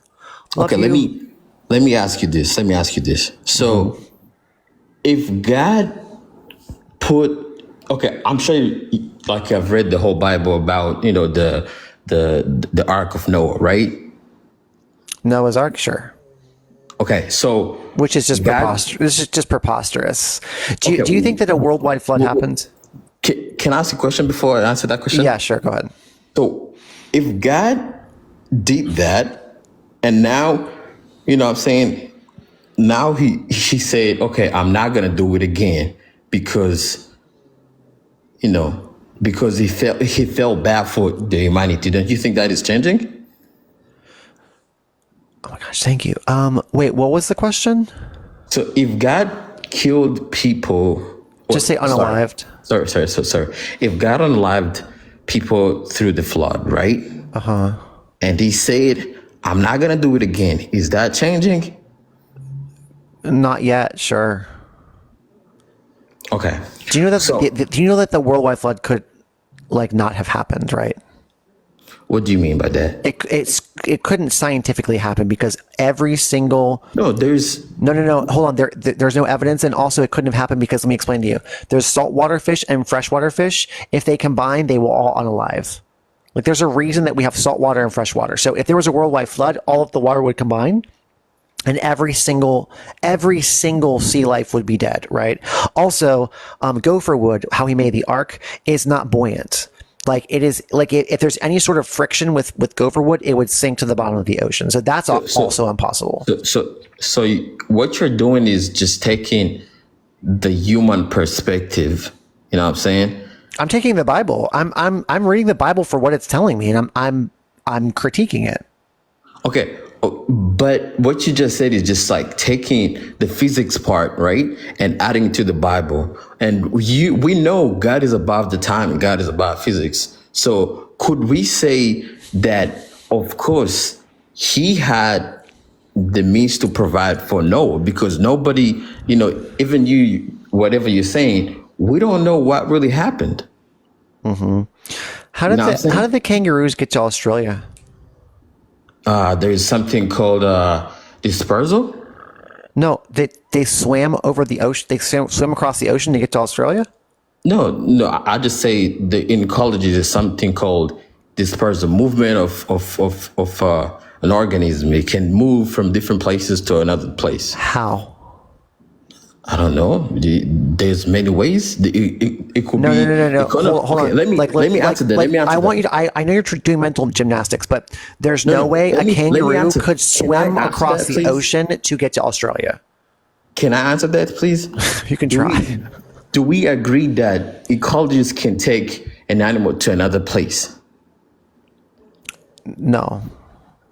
Okay. Let me ask you this. So, if God I'm sure I've read the whole Bible about the Ark of Noah, right? Noah's Ark, sure. Okay, so which is just preposterous. This is just preposterous. Do you think that a worldwide flood happened? Can I ask a question before I answer that question? Yeah, sure. Go ahead. So, if God did that, and now, what I'm saying, now he said, okay, I'm not gonna do it again because he felt bad for the humanity. Don't you think that is changing? Oh my gosh, thank you. Wait, what was the question? So if God killed people, just say unalived. Sorry. If God unalived people through the flood, right? And he said, I'm not gonna do it again. Is that changing? Not yet, sure. Okay. Do you know that the worldwide flood could not have happened, right? What do you mean by that? It couldn't scientifically happen because every single no. Hold on. There's no evidence, and also it couldn't have happened because let me explain to you. There's saltwater fish and freshwater fish. If they combine, they will all unalive. Like, there's a reason that we have saltwater and freshwater. So if there was a worldwide flood, all of the water would combine, and every single sea life would be dead, right? Also, gopher wood, how he made the ark, is not buoyant. Like, it is if there's any sort of friction with gopher wood, it would sink to the bottom of the ocean. So that's also impossible. So what you're doing is just taking the human perspective. You know what I'm saying? I'm taking the Bible. I'm reading the Bible for what it's telling me, and I'm critiquing it. Okay. But what you just said is just like taking the physics part, right, and adding to the Bible. And we know God is above the time and God is above physics. So could we say that, of course, he had the means to provide for Noah? Because nobody, even you, whatever you're saying, we don't know what really happened. Mm-hmm. How did the kangaroos get to Australia? There's something called dispersal. No, they swam over the ocean. They swim across the ocean to get to Australia. No. I just say in ecology there's something called dispersal, movement of an organism. It can move from different places to another place. How? I don't know. There's many ways. It could be. No. Hold on. Let me answer that. I want you to. I know you're doing mental gymnastics, but there's no way a kangaroo could swim across the ocean to get to Australia. Can I answer that, please? You can try. Do we agree that ecologists can take an animal to another place? No.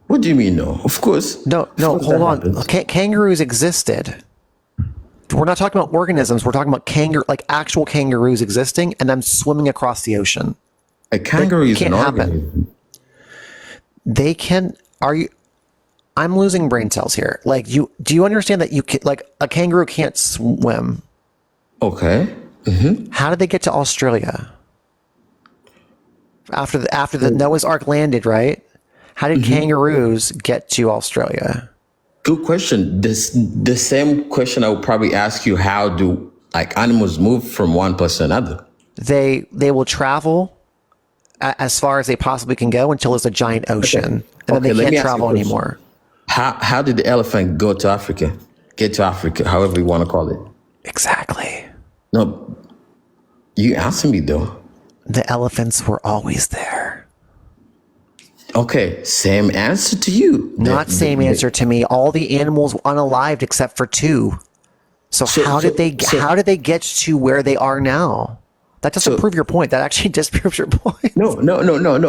What do you mean, no? Of course. No. Hold on. Kangaroos existed. We're not talking about organisms. We're talking about actual kangaroos existing and them swimming across the ocean. A kangaroo is an organism. They can. I'm losing brain cells here. Do you understand that a kangaroo can't swim? Okay. Mm-hmm. How did they get to Australia? After the Noah's Ark landed, right? How did kangaroos get to Australia? Good question. The same question I would probably ask you: how do animals move from one place to another? They will travel as far as they possibly can go until there's a giant ocean, and then they can't travel anymore. How did the elephant go to Africa? Get to Africa, however you want to call it. Exactly. No, you answer me though. The elephants were always there. Okay, same answer to you. Not same answer to me. All the animals unalived except for 2. So how did they get to where they are now? That doesn't prove your point. That actually disproves your point. No.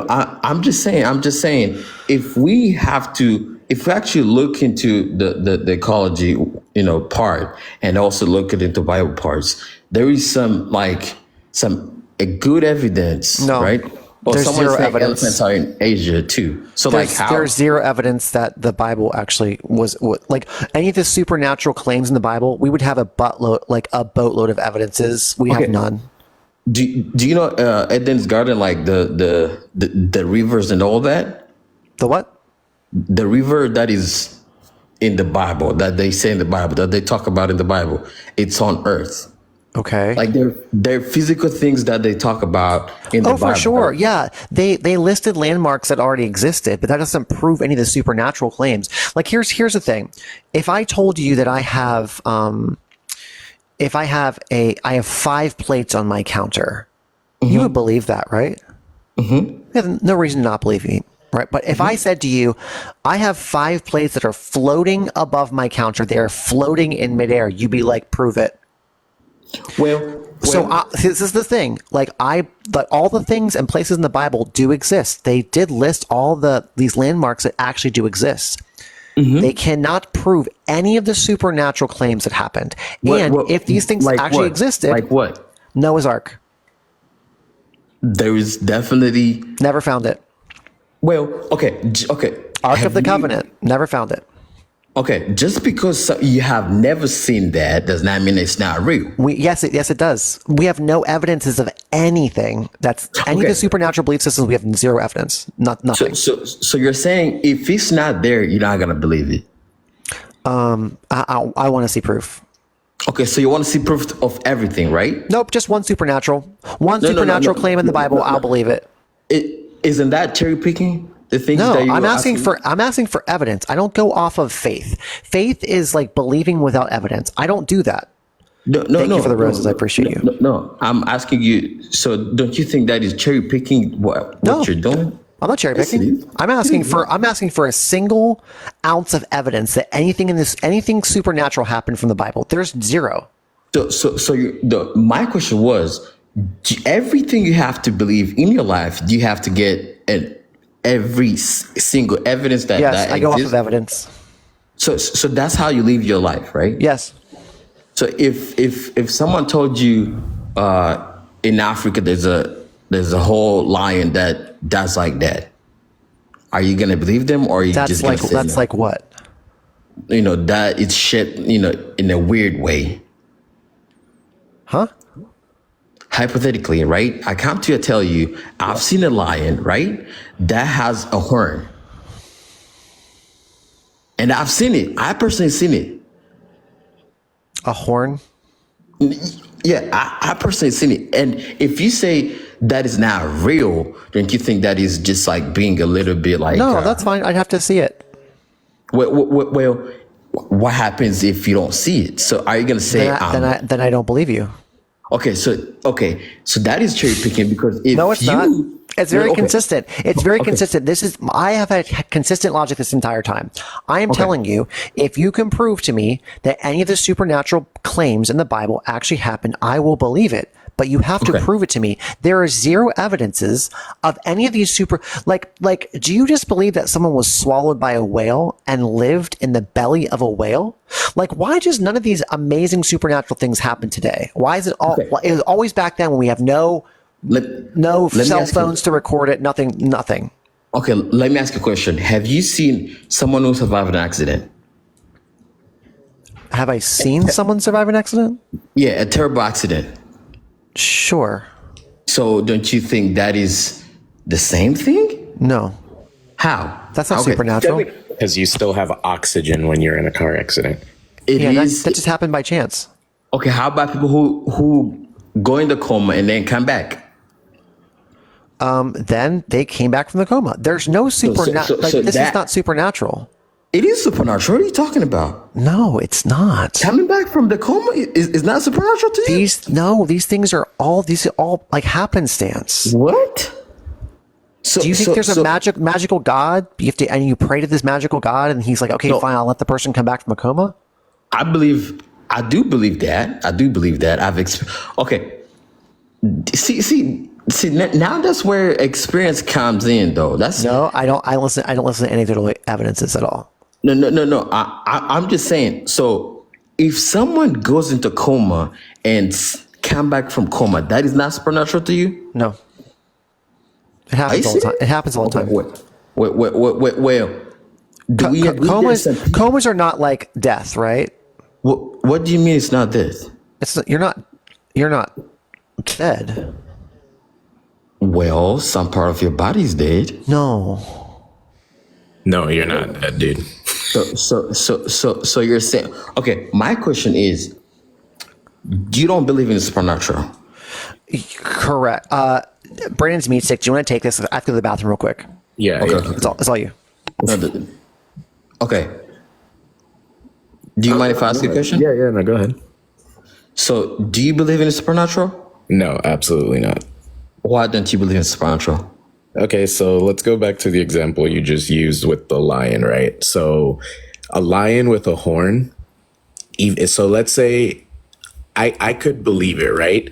I'm just saying, if we actually look into the ecology, part, and also look into Bible parts, there is some good evidence, right? Well, there's zero evidence. Elephants are in Asia too. So there's zero evidence that the Bible actually was like any of the supernatural claims in the Bible. We would have a boatload of evidences. We have none. Do you know Eden's garden, like the rivers and all that? The what? The river that is in the Bible, that they say in the Bible, that they talk about in the Bible, it's on earth. Okay. Like they're physical things that they talk about in the Bible. Oh, for sure. Yeah. They listed landmarks that already existed, but that doesn't prove any of the supernatural claims. Like here's the thing. If I told you that I have I have 5 plates on my counter, you would believe that, right? Mm-hmm. You have no reason to not believe me, right? But if I said to you, I have 5 plates that are floating above my counter, they are floating in midair, you'd be like, prove it. This is the thing. Like all the things and places in the Bible do exist. They did list all these landmarks that actually do exist. Mm-hmm. They cannot prove any of the supernatural claims that happened. If these things actually existed, like what? Noah's Ark. There is definitely never found it. Well, okay. Ark of the Covenant, never found it. Okay, just because you have never seen that does not mean it's not real. Yes, it does. We have no evidences of anything. That's any of the supernatural belief systems. We have zero evidence. Nothing. So you're saying if it's not there, you're not gonna believe it. I want to see proof. Okay, so you want to see proof of everything, right? Nope, just one supernatural. One supernatural claim in the Bible. I'll believe it. Isn't that cherry picking? I'm asking for evidence. I don't go off of faith. Faith is like believing without evidence. I don't do that. Thank you for the roses. I appreciate you. No, I'm asking you. So don't you think that is cherry picking what you're doing? I'm not cherry picking. I'm asking for a single ounce of evidence that anything supernatural happened from the Bible. There's zero. My question was, everything you have to believe in your life, do you have to get every single evidence that I go off of evidence. So that's how you live your life, right? Yes. So if someone told you in Africa there's a whole lion that does like that, are you gonna believe them, or are you just gonna say that's like what? That it's shit, in a weird way. Huh? Hypothetically, right? I come to you, tell you, I've seen a lion, right? That has a horn. And I've seen it. I personally seen it. A horn? Yeah, I personally seen it. And if you say that is not real, don't you think that is just like being a little bit like... No, that's fine. I'd have to see it. Well, what happens if you don't see it? So are you going to say... Then I don't believe you. Okay, so that is cherry picking, because if no, it's not. It's very consistent. It's very consistent. I have had consistent logic this entire time. I am telling you, if you can prove to me that any of the supernatural claims in the Bible actually happened, I will believe it. But you have to prove it to me. There are zero evidences of any of these like, do you just believe that someone was swallowed by a whale and lived in the belly of a whale? Like, why just none of these amazing supernatural things happen today? Why is it all, it was always back then when we have no cell phones to record it, nothing. Okay, let me ask you a question. Have you seen someone who survived an accident? Have I seen someone survive an accident? Yeah, a terrible accident. Sure. So don't you think that is the same thing? No. How? That's not supernatural. Because you still have oxygen when you're in a car accident. That just happened by chance. Okay, how about people who go in the coma and then come back? Then they came back from the coma. There's no supernatural. This is not supernatural. It is supernatural. What are you talking about? No, it's not. Coming back from the coma is not supernatural to you? These things are all like happenstance. What? Do you think there's a magical God? And you pray to this magical God, and he's like, okay, fine, I'll let the person come back from a coma? I do believe that. Okay. See, now that's where experience comes in, though. I don't listen to anecdotal evidences at all. No. I'm just saying. So, if someone goes into coma and come back from coma, that is not supernatural to you? No. It happens all the time. It happens all the time. Wait. Comas are not like death, right? What do you mean it's not death? You're not dead. Well, some part of your body's dead. No, you're not dead, dude. So you're saying, okay, my question is, you don't believe in the supernatural? Correct. Brandon's meat stick. Do you want to take this? I have to go to the bathroom real quick. Yeah. Okay. Yeah. It's all you. Okay. Do you mind if I ask you a question? Yeah, no, go ahead. So, do you believe in the supernatural? No, absolutely not. Why don't you believe in supernatural? Okay, so let's go back to the example you just used with the lion, right? So, a lion with a horn. So let's say I could believe it, right?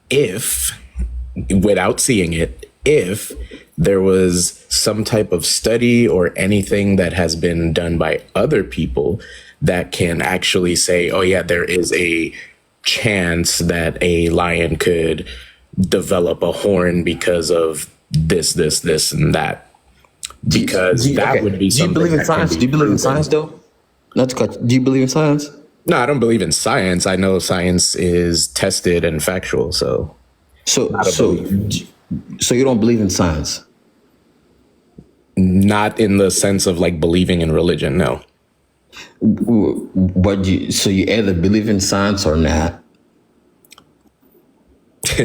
If, without seeing it, if there was some type of study or anything that has been done by other people that can actually say, oh yeah, there is a chance that a lion could develop a horn because of this, and that. Because that would be something. Do you believe in science? Do you believe in science, though? Not to cut. Do you believe in science? No, I don't believe in science. I know science is tested and factual, so you don't believe in science? Not in the sense of like believing in religion, no. So you either believe in science or not?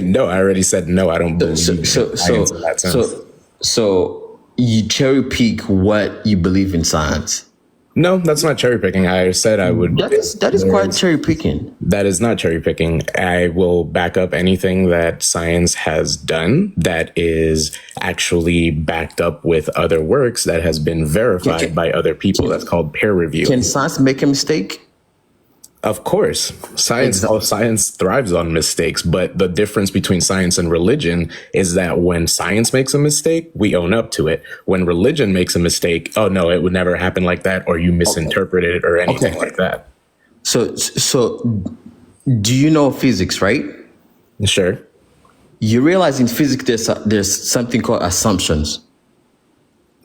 No, I already said no. I don't believe in science in that sense. So you cherry pick what you believe in science? No, that's not cherry picking. I said I would. That is quite cherry picking. That is not cherry picking. I will back up anything that science has done that is actually backed up with other works that has been verified by other people. That's called peer review. Can science make a mistake? Of course, science thrives on mistakes, but the difference between science and religion is that when science makes a mistake, we own up to it. When religion makes a mistake, oh no, it would never happen like that, or you misinterpreted it or anything like that. So do you know physics, right? Sure. You realize in physics there's something called assumptions.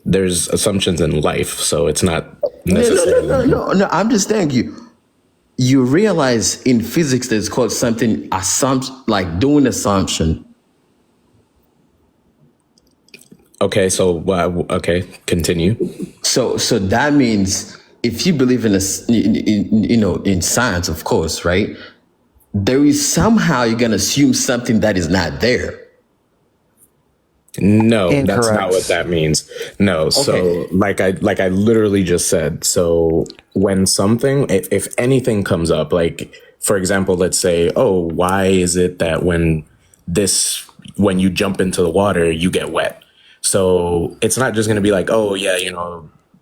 There's assumptions in life, so it's not necessarily. No, I'm just saying you realize in physics there's called something like doing assumption. Okay, so continue. So that means if you believe in in science, of course, right? There is somehow you're gonna assume something that is not there. No, Incorrect. That's not what that means. No, okay. So like I literally just said, so when something, if anything comes up, like for example, let's say, oh, why is it that when you jump into the water, you get wet? So it's not just going to be like, oh yeah,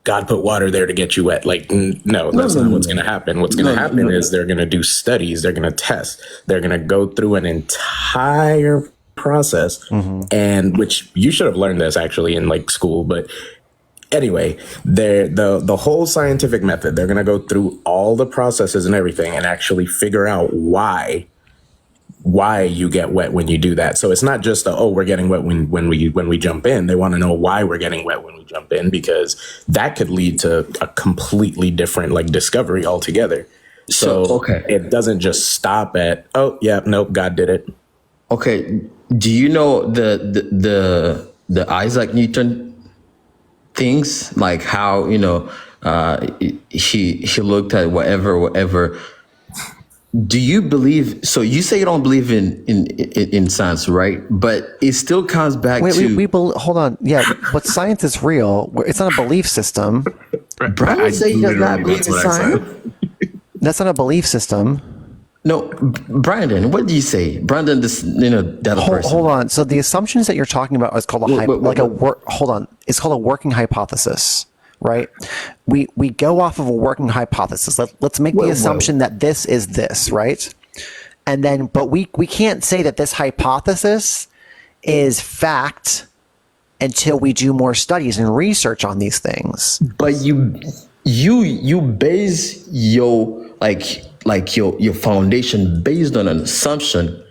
God put water there to get you wet. Like, no, that's not what's going to happen. What's going to happen is they're going to do studies. They're going to test. They're going to go through an entire process, and which you should have learned this actually in like school, but anyway, the whole scientific method, they're going to go through all the processes and everything and actually figure out why you get wet when you do that. So it's not just we're getting wet when we jump in. They want to know why we're getting wet when we jump in, because that could lead to a completely different like discovery altogether. So it doesn't just stop at, oh yeah, nope, God did it. Okay. Do you know the Isaac Newton things, like how he looked at whatever? Do you believe? So you say you don't believe in science, right? But it still comes back to. Hold on, yeah, but science is real. It's not a belief system. Brian say he does not believe in science. That's not a belief system. No, Brandon, what do you say? Brandon, this, the other person. Hold on. So the assumptions that you're talking about is called it's called a working hypothesis, right? We go off of a working hypothesis. Let's make the assumption that this is this, right? And then, but we can't say that this hypothesis is fact until we do more studies and research on these things. But you base your your foundation based on an assumption.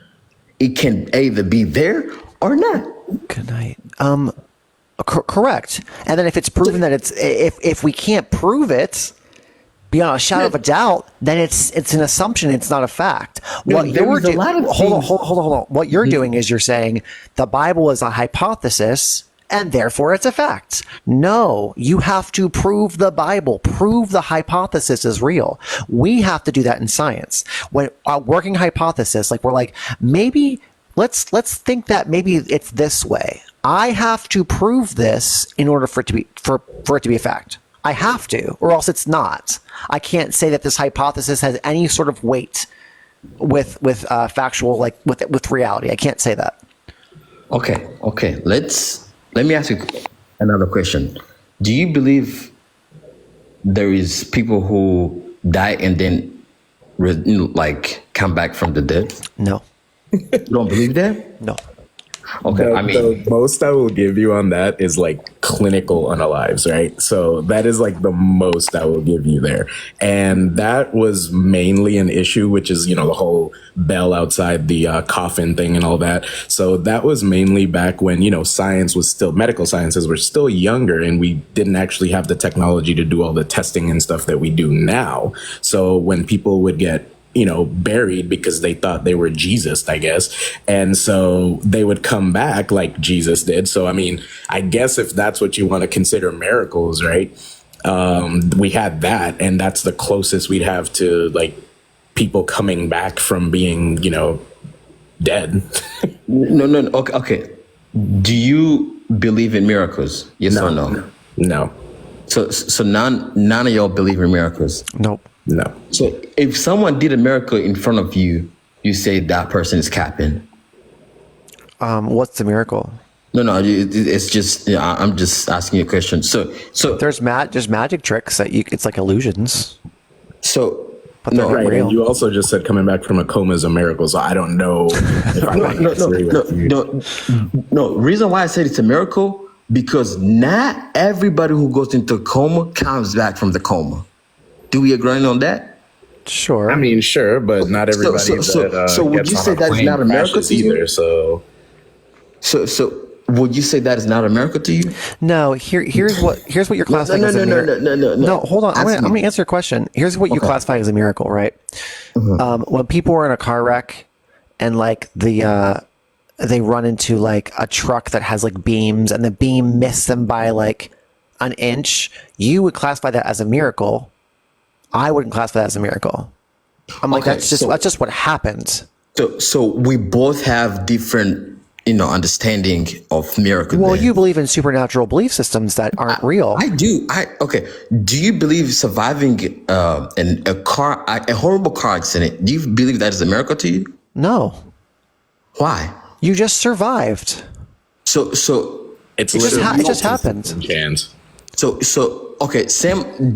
It can either be there or not. Good night. Correct. And then if it's proven that it's if we can't prove it beyond a shadow of a doubt, then it's an assumption. It's not a fact. What you're doing? Hold on. What you're doing is you're saying the Bible is a hypothesis, and therefore it's a fact. No, you have to prove the Bible, prove the hypothesis is real. We have to do that in science. When a working hypothesis, like we're like, maybe let's think that maybe it's this way. I have to prove this in order for it to be for it to be a fact. I have to, or else it's not. I can't say that this hypothesis has any sort of weight with factual, like with reality. I can't say that. Okay. Let me ask you another question. Do you believe there is people who die and then come back from the dead? No. You don't believe that? No. Okay, the most I will give you on that is like clinical unalives, right? So that is like the most I will give you there. And that was mainly an issue, which is, the whole bell outside the coffin thing and all that. So that was mainly back when, science was still, medical sciences were still younger and we didn't actually have the technology to do all the testing and stuff that we do now. So when people would get buried because they thought they were Jesus, I guess. And so they would come back like Jesus did. So, I mean, I guess if that's what you want to consider miracles, right? We had that, and that's the closest we'd have to like people coming back from being, dead. No. Okay. Do you believe in miracles? Yes or no? No. So none of y'all believe in miracles? Nope. No. So if someone did a miracle in front of you, you say that person is capping. What's the miracle? No. It's just I'm just asking you a question. So there's magic tricks that it's like illusions. So. But they're not real. And you also just said coming back from a coma is a miracle, so I don't know if I agree with you. No. Reason why I said it's a miracle, because not everybody who goes into a coma comes back from the coma. Do we agree on that? Sure. I mean, sure, but not everybody. So would you say that is not a miracle to you? Either, so would you say that is not a miracle to you? No. Here's what you're classifying as a miracle. No. No, hold on. I'm going to answer your question. Here's what you classify as a miracle, right? Mm-hmm. When people are in a car wreck and like they run into like a truck that has like beams and the beam missed them by like an inch, you would classify that as a miracle. I wouldn't classify that as a miracle. I'm like, that's just what happened. So we both have different, understanding of miracle. Well, you believe in supernatural belief systems that aren't real. I do. Do you believe surviving a horrible car accident? Do you believe that is a miracle to you? No. Why? You just survived. So it just happened. Chance. So okay, Sam.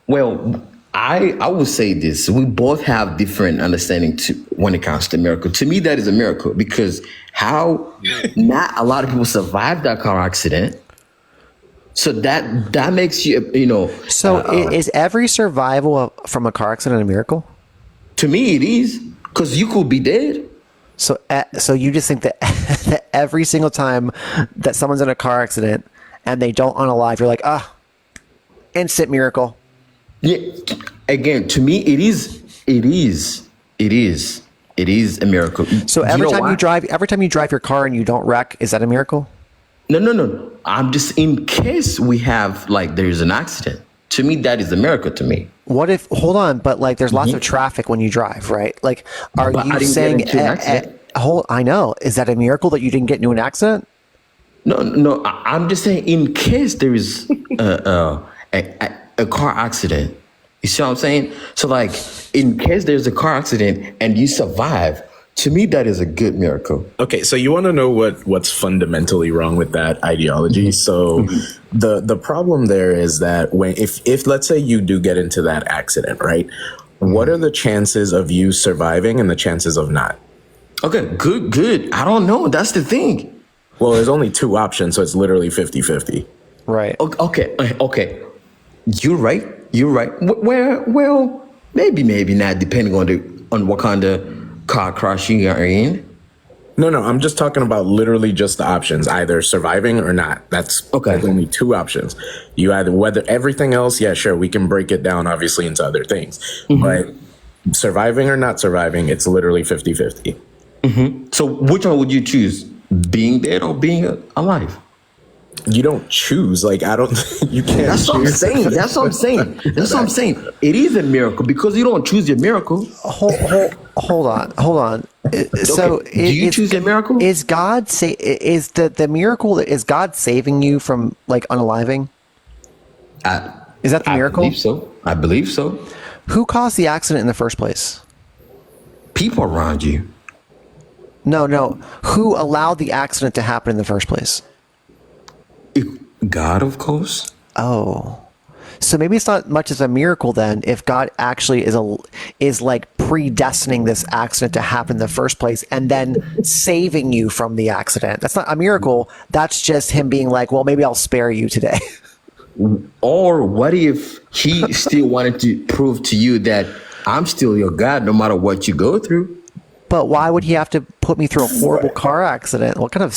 Well, I would say this. We both have different understanding when it comes to miracle. To me, that is a miracle because how not a lot of people survived that car accident. So that makes you, So is every survival from a car accident a miracle? To me, it is because you could be dead. So you just think that, that every single time that someone's in a car accident and they don't unalive, you're like, instant miracle. Yeah. Again, to me, it is a miracle. So every time you drive your car and you don't wreck, is that a miracle? No. I'm just in case we have there's an accident. To me, that is a miracle to me. Hold on, but there's lots of traffic when you drive, right? Are you saying, I know, is that a miracle that you didn't get into an accident? No, I'm just saying in case there is a car accident, You see what I'm saying? So like, in case there's a car accident and you survive, to me, that is a good miracle. Okay, so you want to know what's fundamentally wrong with that ideology? So the problem there is that if let's say you do get into that accident, right? What are the chances of you surviving and the chances of not? Okay, good. I don't know. That's the thing. Well, there's only two options, so it's literally 50-50. Right. Okay. You're right. Well, maybe not, depending on what kind of car crash you are in. No, I'm just talking about literally just the options, either surviving or not. That's only two options. You either, whether everything else, yeah, sure, we can break it down obviously into other things. But surviving or not surviving, it's literally 50-50. So which one would you choose? Being dead or being alive? You don't choose. Like, I don't, you can't. That's what I'm saying. It is a miracle because you don't choose your miracle. Hold on. So do you choose a miracle? Is God is the miracle, is God saving you from like unaliving? Is that the miracle? I believe so. Who caused the accident in the first place? People around you. No. Who allowed the accident to happen in the first place? God, of course. Oh, so maybe it's not much as a miracle then if God actually is like predestining this accident to happen in the first place and then saving you from the accident. That's not a miracle. That's just him being like, well, maybe I'll spare you today. Or what if he still wanted to prove to you that I'm still your God no matter what you go through? But why would he have to put me through a horrible car accident? What kind of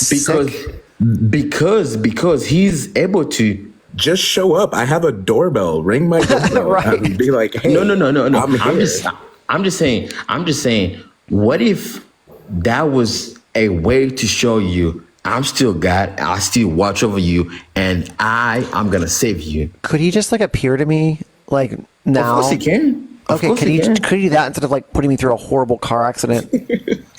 Because he's able to just show up. I have a doorbell. Ring my doorbell. Right. And be like, hey, no. I'm just saying. What if that was a way to show you I'm still God. I still watch over you, and I'm gonna save you. Could he just like appear to me like now? Of course he can. Okay, could he do that instead of like putting me through a horrible car accident?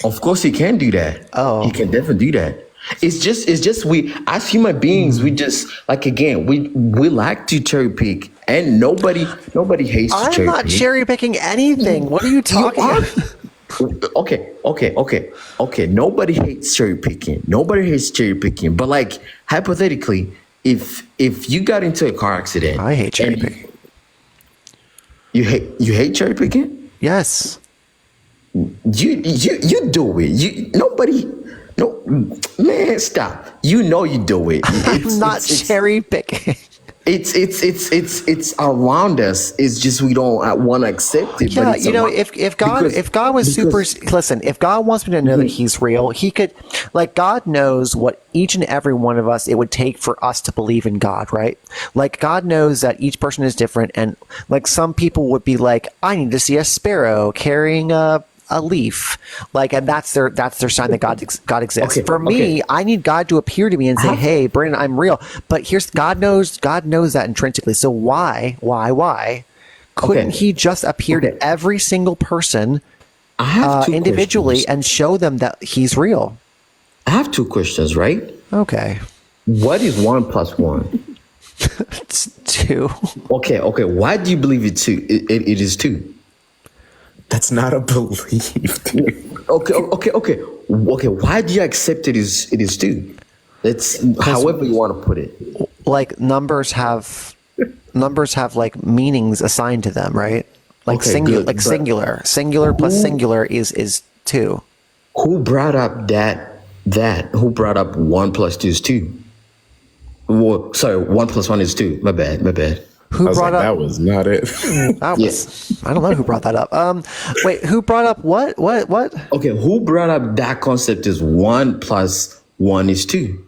Of course he can do that. Oh, he can definitely do that. It's just we as human beings, we just like, again, we like to cherry pick, and nobody hates to cherry pick. I'm not cherry picking anything. What are you talking about? Okay. Nobody hates cherry picking. But like, hypothetically, if you got into a car accident, I hate cherry picking. You hate cherry picking? Yes. You do it. Man, stop. You know you do it. I'm not cherry picking. It's around us. It's just we don't want to accept it. Yeah, but if God was listen, if God wants me to know that He's real, He could, like, God knows what each and every one of us it would take for us to believe in God, right? Like, God knows that each person is different, and like some people would be like, I need to see a sparrow carrying a leaf, like, and that's their sign that God exists. For me, I need God to appear to me and say, hey, Brandon, I'm real. But here's, God knows that intrinsically. So why couldn't He just appear to every single person individually and show them that He's real? I have two questions, right? Okay. What is 1 + 1? It's 2. Okay. Why do you believe it's 2? It is 2. That's not a belief, dude. Okay. Why do you accept it is 2? It's however you want to put it. Like, numbers have like meanings assigned to them, right? Like, singular plus singular is 2. Who brought up that? Who brought up 1 + 2 is 2? Well, sorry, 1 + 1 is 2. My bad. Who brought up that was not it. That was I don't know who brought that up. Wait, who brought up what? Okay, who brought up that concept is 1 + 1 is 2?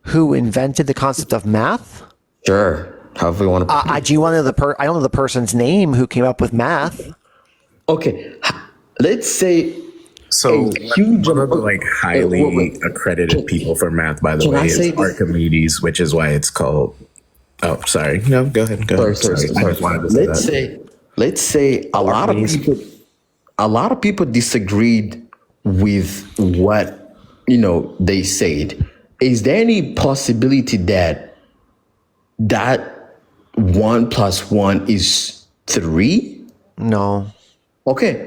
Who invented the concept of math? Sure. However you want to put it. Do you want to know I don't know the person's name who came up with math. Okay. Let's say one of the like highly accredited people for math, by the way, is Archimedes, which is why it's called. Oh, sorry. No, go ahead. Sorry. Let's say a lot of people disagreed with what they said. Is there any possibility that 1 + 1 is 3? No. Okay.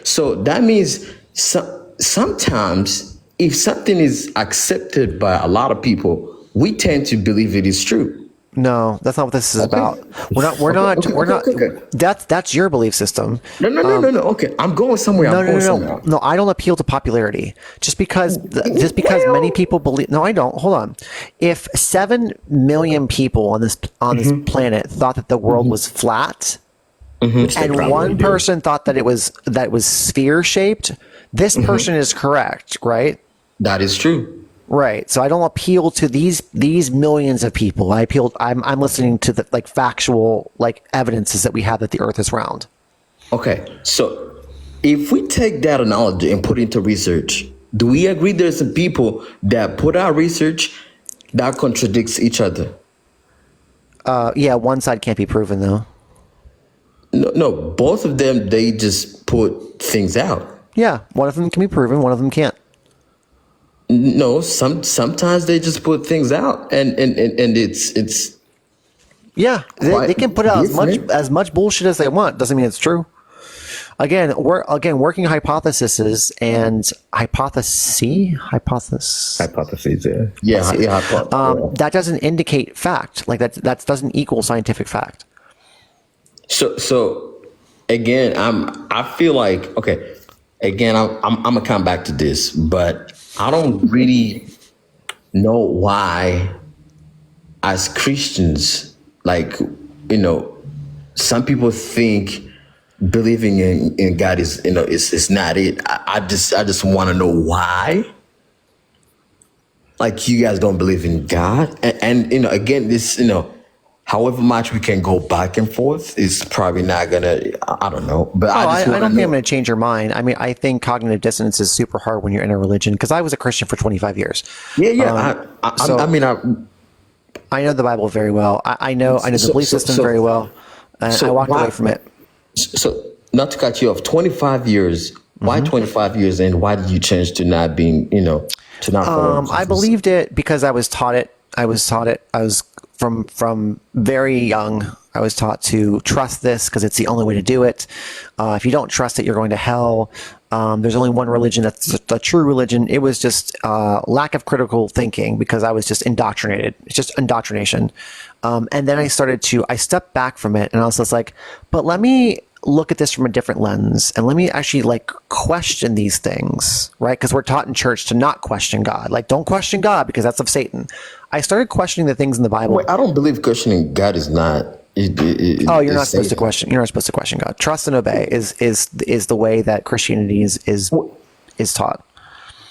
So that means sometimes if something is accepted by a lot of people, we tend to believe it is true. No, that's not what this is about. We're not. That's your belief system. No. Okay, I'm going somewhere. No. I don't appeal to popularity. Just because many people believe. No, I don't. Hold on. If 7 million people on this planet thought that the world was flat, and one person thought that it was sphere shaped, this person is correct, right? That is true. Right. So I don't appeal to these millions of people. I'm listening to the factual evidences that we have that the earth is round. Okay. So if we take that analogy and put it into research, do we agree there's some people that put out research that contradicts each other? Yeah, one side can't be proven though. No, both of them, they just put things out. Yeah, one of them can be proven, one of them can't. No, sometimes they just put things out, and it's. Yeah, they can put out as much bullshit as they want. Doesn't mean it's true. Again, working hypotheses and hypotheses. Yeah. That doesn't indicate fact. That doesn't equal scientific fact. So again, I feel like, okay. Again, I'm gonna come back to this, but I don't really know why, as Christians, some people think believing in God is not it. I just want to know why. You guys don't believe in God, and again, this however much we can go back and forth is probably not gonna. I don't know, but I don't think I'm gonna change your mind. I mean, I think cognitive dissonance is super hard when you're in a religion, because I was a Christian for 25 years. Yeah. I know the Bible very well. I know the belief system very well. I walked away from it. So, not to cut you off, 25 years. Why 25 years, and why did you change to not being, to not following? I believed it because I was taught it. I was from very young, I was taught to trust this because it's the only way to do it. If you don't trust it, you're going to hell. There's only one religion that's the true religion. It was just lack of critical thinking because I was just indoctrinated. It's just indoctrination. And then I stepped back from it, and I was just like, but let me look at this from a different lens, and let me actually question these things, right? Because we're taught in church to not question God. Don't question God because that's of Satan. I started questioning the things in the Bible. Wait, I don't believe questioning God is not. You're not supposed to question. You're not supposed to question God. Trust and obey is the way that Christianity is taught.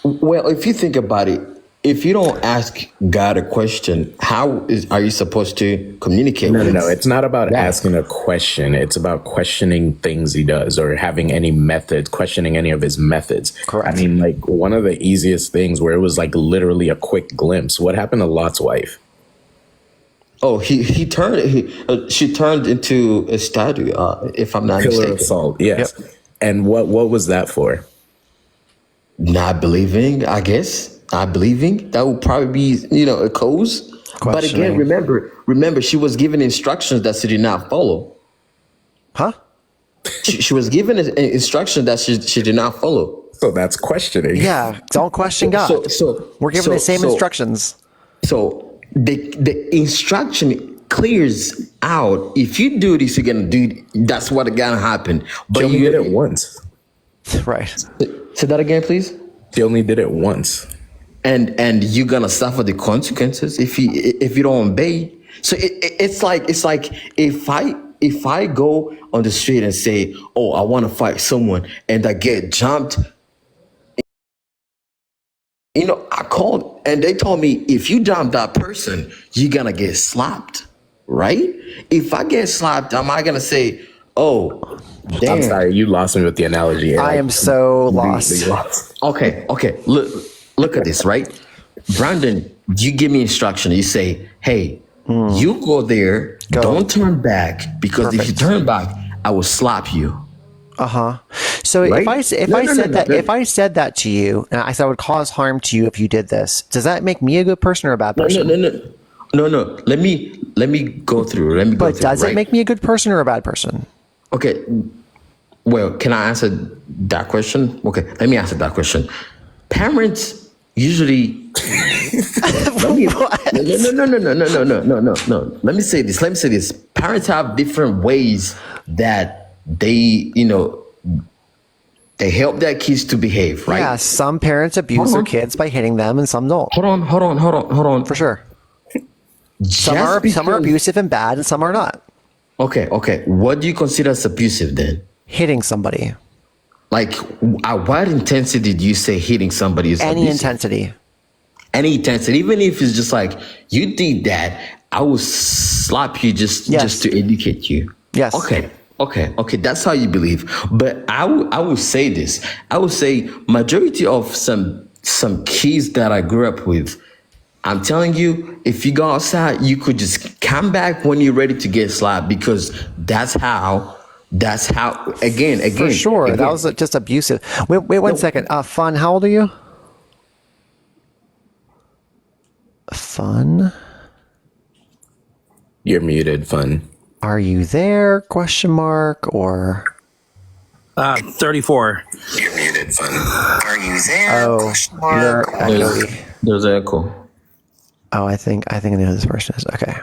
Well, if you think about it, if you don't ask God a question, are you supposed to communicate? No. It's not about asking a question. It's about questioning things he does, or having any methods, questioning any of his methods. Correct. I mean, one of the easiest things where it was literally a quick glimpse. What happened to Lot's wife? Oh, she turned into a statue, if I'm not mistaken. Pillar of salt, yes. Yep. And what was that for? Not believing, I guess. Not believing. That would probably be, a cause. But again, remember, she was given instructions that she did not follow. Huh? She was given instructions that she did not follow. So that's questioning. Yeah, don't question God. So we're given the same instructions. So the instruction clears out. If you do this, you're gonna do. That's what gonna happen. But you did it once, right? Say that again, please. He only did it once, and you're gonna suffer the consequences if you don't obey. So it's like if I go on the street and say, "Oh, I want to fight someone," and I get jumped. I called and they told me, if you jump that person, you're going to get slapped, right? If I get slapped, am I going to say, oh, damn. I'm sorry, you lost me with the analogy. I am so lost. Okay. Look at this, right? Brandon, you give me instruction. You say, hey, you go there. Don't turn back, because if you turn back, I will slap you. So right? if I said that to you, and I said I would cause harm to you if you did this, does that make me a good person or a bad person? No. No. Let me go through. But does right? it make me a good person or a bad person? Okay. Well, can I answer that question? Okay, let me answer that question. Parents usually. No. Let me say this. Parents have different ways that they help their kids to behave, right? Yeah, some parents abuse their kids by hitting them, and some don't. Hold on. For sure. Some are abusive and bad, and some are not. Okay. What do you consider as abusive then? Hitting somebody. Like, at what intensity do you say hitting somebody is Any abusive? intensity. Any intensity, even if it's just like you did that, I will slap you just to educate you. Yes. Okay. That's how you believe. But I will say this. I will say majority of some kids that I grew up with, I'm telling you, if you go outside, you could just come back when you're ready to get slapped, because that's how again. For sure. Again. That was just abusive. Wait 1 second. Fun, how old are you? Fun? You're muted, Fun. Are you there? Question mark or 34. You're muted, Fun. Are you there? Oh, Question mark. you're echoey. There's an echo. Oh, I think I know who this person is. Okay.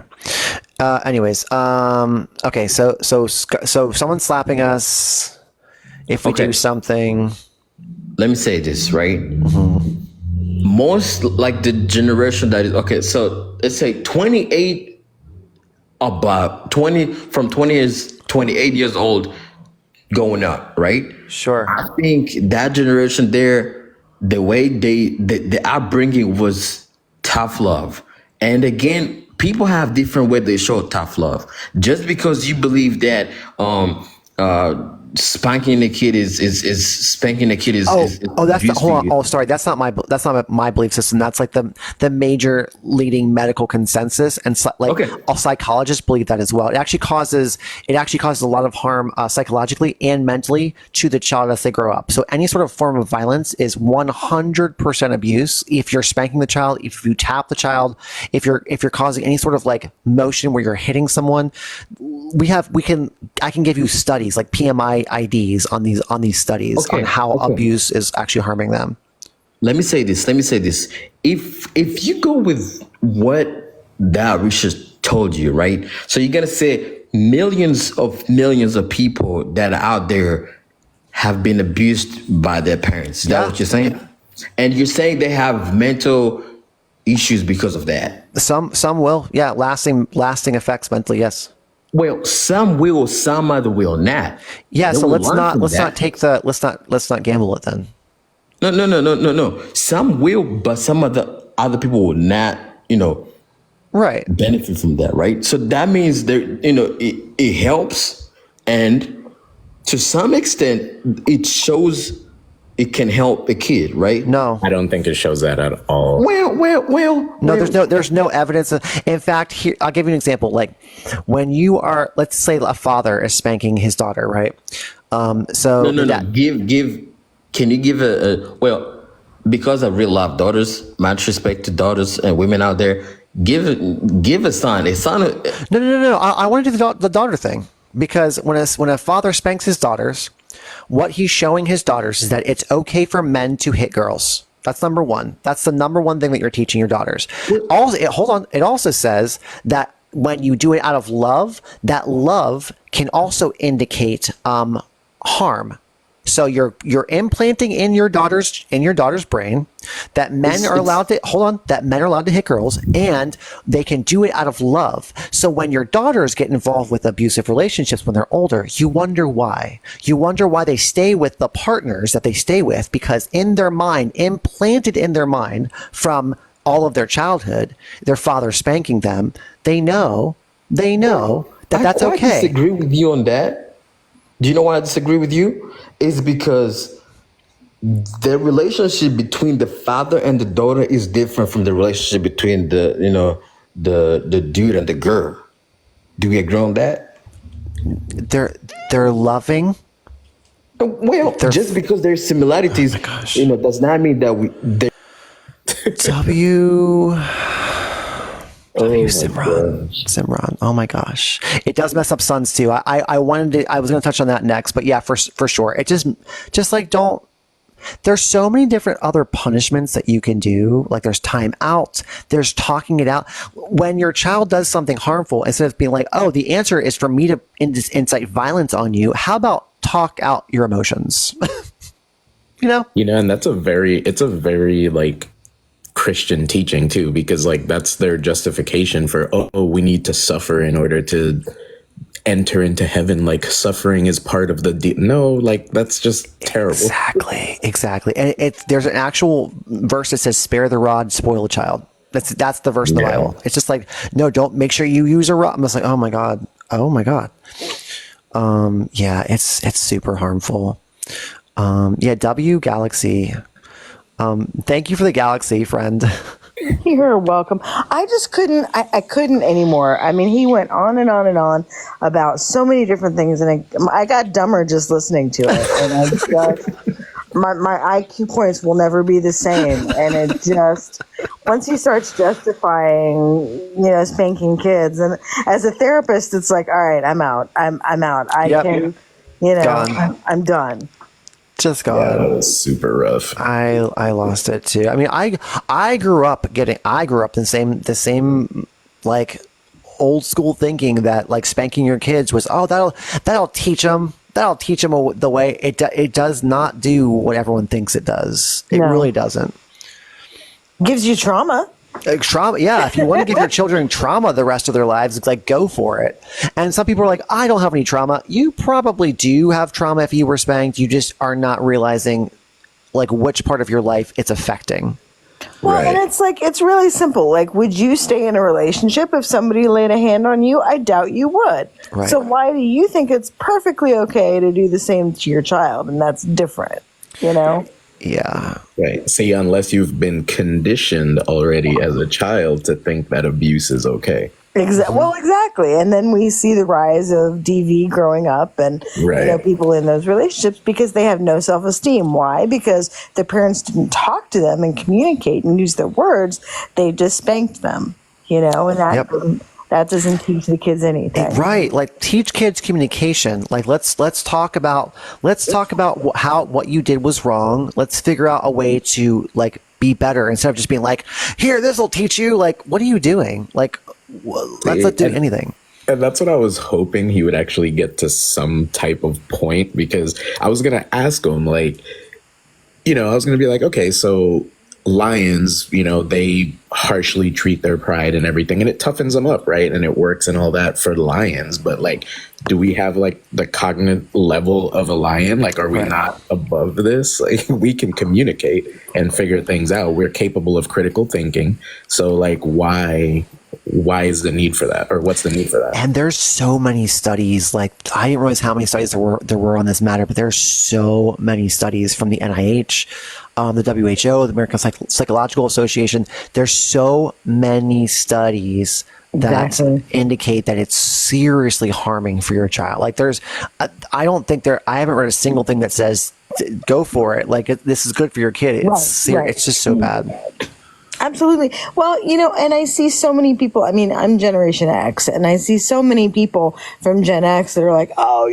Anyways, okay. So someone's slapping us if we do something. Let me say this, right? Mm-hmm. Most like the generation that is okay. So let's say 28, about 20 from 28 years old, going up, right? Sure. I think that generation there, the way the upbringing was tough love. And again, people have different ways they show tough love. Just because you believe that spanking a kid is spanking a kid is that's not, hold on. you. Oh, sorry. That's not my belief system. That's like the major leading medical consensus, and all psychologists believe that as well. It actually causes a lot of harm psychologically and mentally to the child as they grow up. So any sort of form of violence is 100% abuse. If you're spanking the child, if you tap the child, if you're causing any sort of like motion where you're hitting someone, I can give you studies like PMI IDs on these studies on how abuse is actually harming them. Let me say this. If you go with what that research told you, right? So you're gonna say millions of people that are out there have been abused by their parents. Is that what you're saying? And you're saying they have mental issues because of that. Some will, yeah, lasting effects mentally, yes. Well, some will, some other will not. Yeah, They so will let's learn from not that. let's not gamble it then. No. Some will, but some other people will not, right, benefit from that, right? So that means it helps, and to some extent it shows it can help a kid, right? No, I don't think it shows that at all. Well. No, there's no evidence. In fact, here I'll give you an example. Like when you are, let's say, a father is spanking his daughter, right? So no. Can you give because I really love daughters, much respect to daughters and women out there. Give a son. No. I want to do the daughter thing, because when a father spanks his daughters, what he's showing his daughters is that it's okay for men to hit girls. That's number one. That's the number one thing that you're teaching your daughters. It also says that when you do it out of love, that love can also indicate harm. So you're implanting in your daughter's brain that men are allowed to hit girls, and they can do it out of love. So when your daughters get involved with abusive relationships when they're older, you wonder why. You wonder why they stay with the partners that they stay with, because in their mind, implanted in their mind from all of their childhood, their father spanking them, they know that's okay. I disagree with you on that. Do you know why I disagree with you? It's because the relationship between the father and the daughter is different from the relationship between the dude and the girl. Do we agree on that? They're loving. Well, just because there's similarities, does not mean that Simran. Oh my gosh, it does mess up sons too. I was going to touch on that next, but yeah, for sure, it just like don't. There's so many different other punishments that you can do. Like there's time out, there's talking it out. When your child does something harmful, instead of being like, oh, the answer is for me to incite violence on you, how about talk out your emotions? And it's a very like Christian teaching too, because like that's their justification for, we need to suffer in order to enter into heaven. Like suffering is part of the no, like that's just terrible. Exactly. And there's an actual verse that says, spare the rod, spoil the child. That's the verse in the Bible. It's just like, no, don't, make sure you use a rod. I'm just like, oh my god. It's super harmful. W Galaxy, thank you for the galaxy, friend. You're welcome. I just couldn't. I couldn't anymore. I mean, he went on and on and on about so many different things, and I got dumber just listening to it. And I just, my IQ points will never be the same. And it just, once he starts justifying, spanking kids, and as a therapist, it's like, all right, I'm out. I'm out. Gone. I'm done. Just gone. Yeah, that was super rough. I lost it too. I mean, I grew up the same like old school thinking that like spanking your kids was, that'll teach them the way. It does not do what everyone thinks it does. It really doesn't. Gives you trauma. Trauma, yeah. If you want to give your children trauma the rest of their lives, it's like, go for it. And some people are like, I don't have any trauma. You probably do have trauma if you were spanked. You just are not realizing like which part of your life it's affecting. Well, and it's like, it's really simple. Like, would you stay in a relationship if somebody laid a hand on you? I doubt you would. Right. So why do you think it's perfectly okay to do the same to your child? And that's different, Yeah. Right. See, unless you've been conditioned already as a child to think that abuse is okay. Well, exactly. And then we see the rise of DV growing up and people in those relationships because they have no self-esteem. Why? Because the parents didn't talk to them and communicate and use their words. They just spanked them, and that doesn't teach the kids anything. Right. Like teach kids communication. Like let's talk about what you did was wrong. Let's figure out a way to like be better instead of just being like, here, this will teach you. Like, what are you doing? Like, let's not do anything. And that's what I was hoping he would actually get to some type of point, because I was going to ask him, like, I was going to be like, okay, so lions, they harshly treat their pride and everything, and it toughens them up, right? And it works and all that for lions. But like, do we have like the cognitive level of a lion? Like, are we not above this? Like, we can communicate and figure things out. We're capable of critical thinking. So like, why is the need for that, or what's the need for that? And there's so many studies. Like, I didn't realize how many studies there were on this matter, but there's so many studies from the NIH, the WHO, the American Psychological Association. There's so many studies that indicate that it's seriously harming for your child. Like, I haven't read a single thing that says go for it. Like, this is good for your kid. It's It's just so bad. Absolutely. Well, and I see so many people. I mean, I'm Generation X, and I see so many people from Gen X that are like, oh,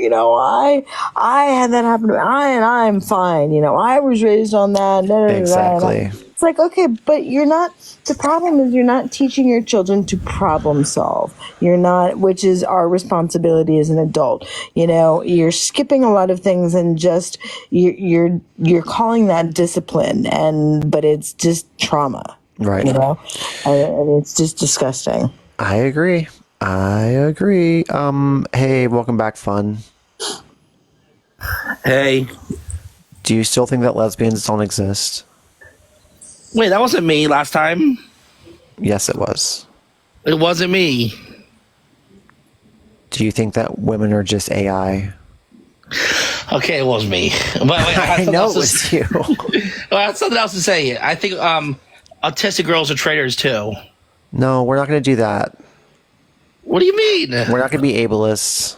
I had that happen to me, and I'm fine. I was raised on that. Exactly. It's like, okay, but the problem is you're not teaching your children to problem solve. You're not, which is our responsibility as an adult. You're skipping a lot of things and just, you're calling that discipline, but it's just trauma. Right. And it's just disgusting. I agree. Hey, welcome back, Fun. Hey. Do you still think that lesbians don't exist? Wait, that wasn't me last time. Yes, it was. It wasn't me. Do you think that women are just AI? Okay, it was me. But wait, I know it was you. I had something else to say. I think autistic girls are traitors too. No, we're not going to do that. What do you mean? We're not going to be ableists.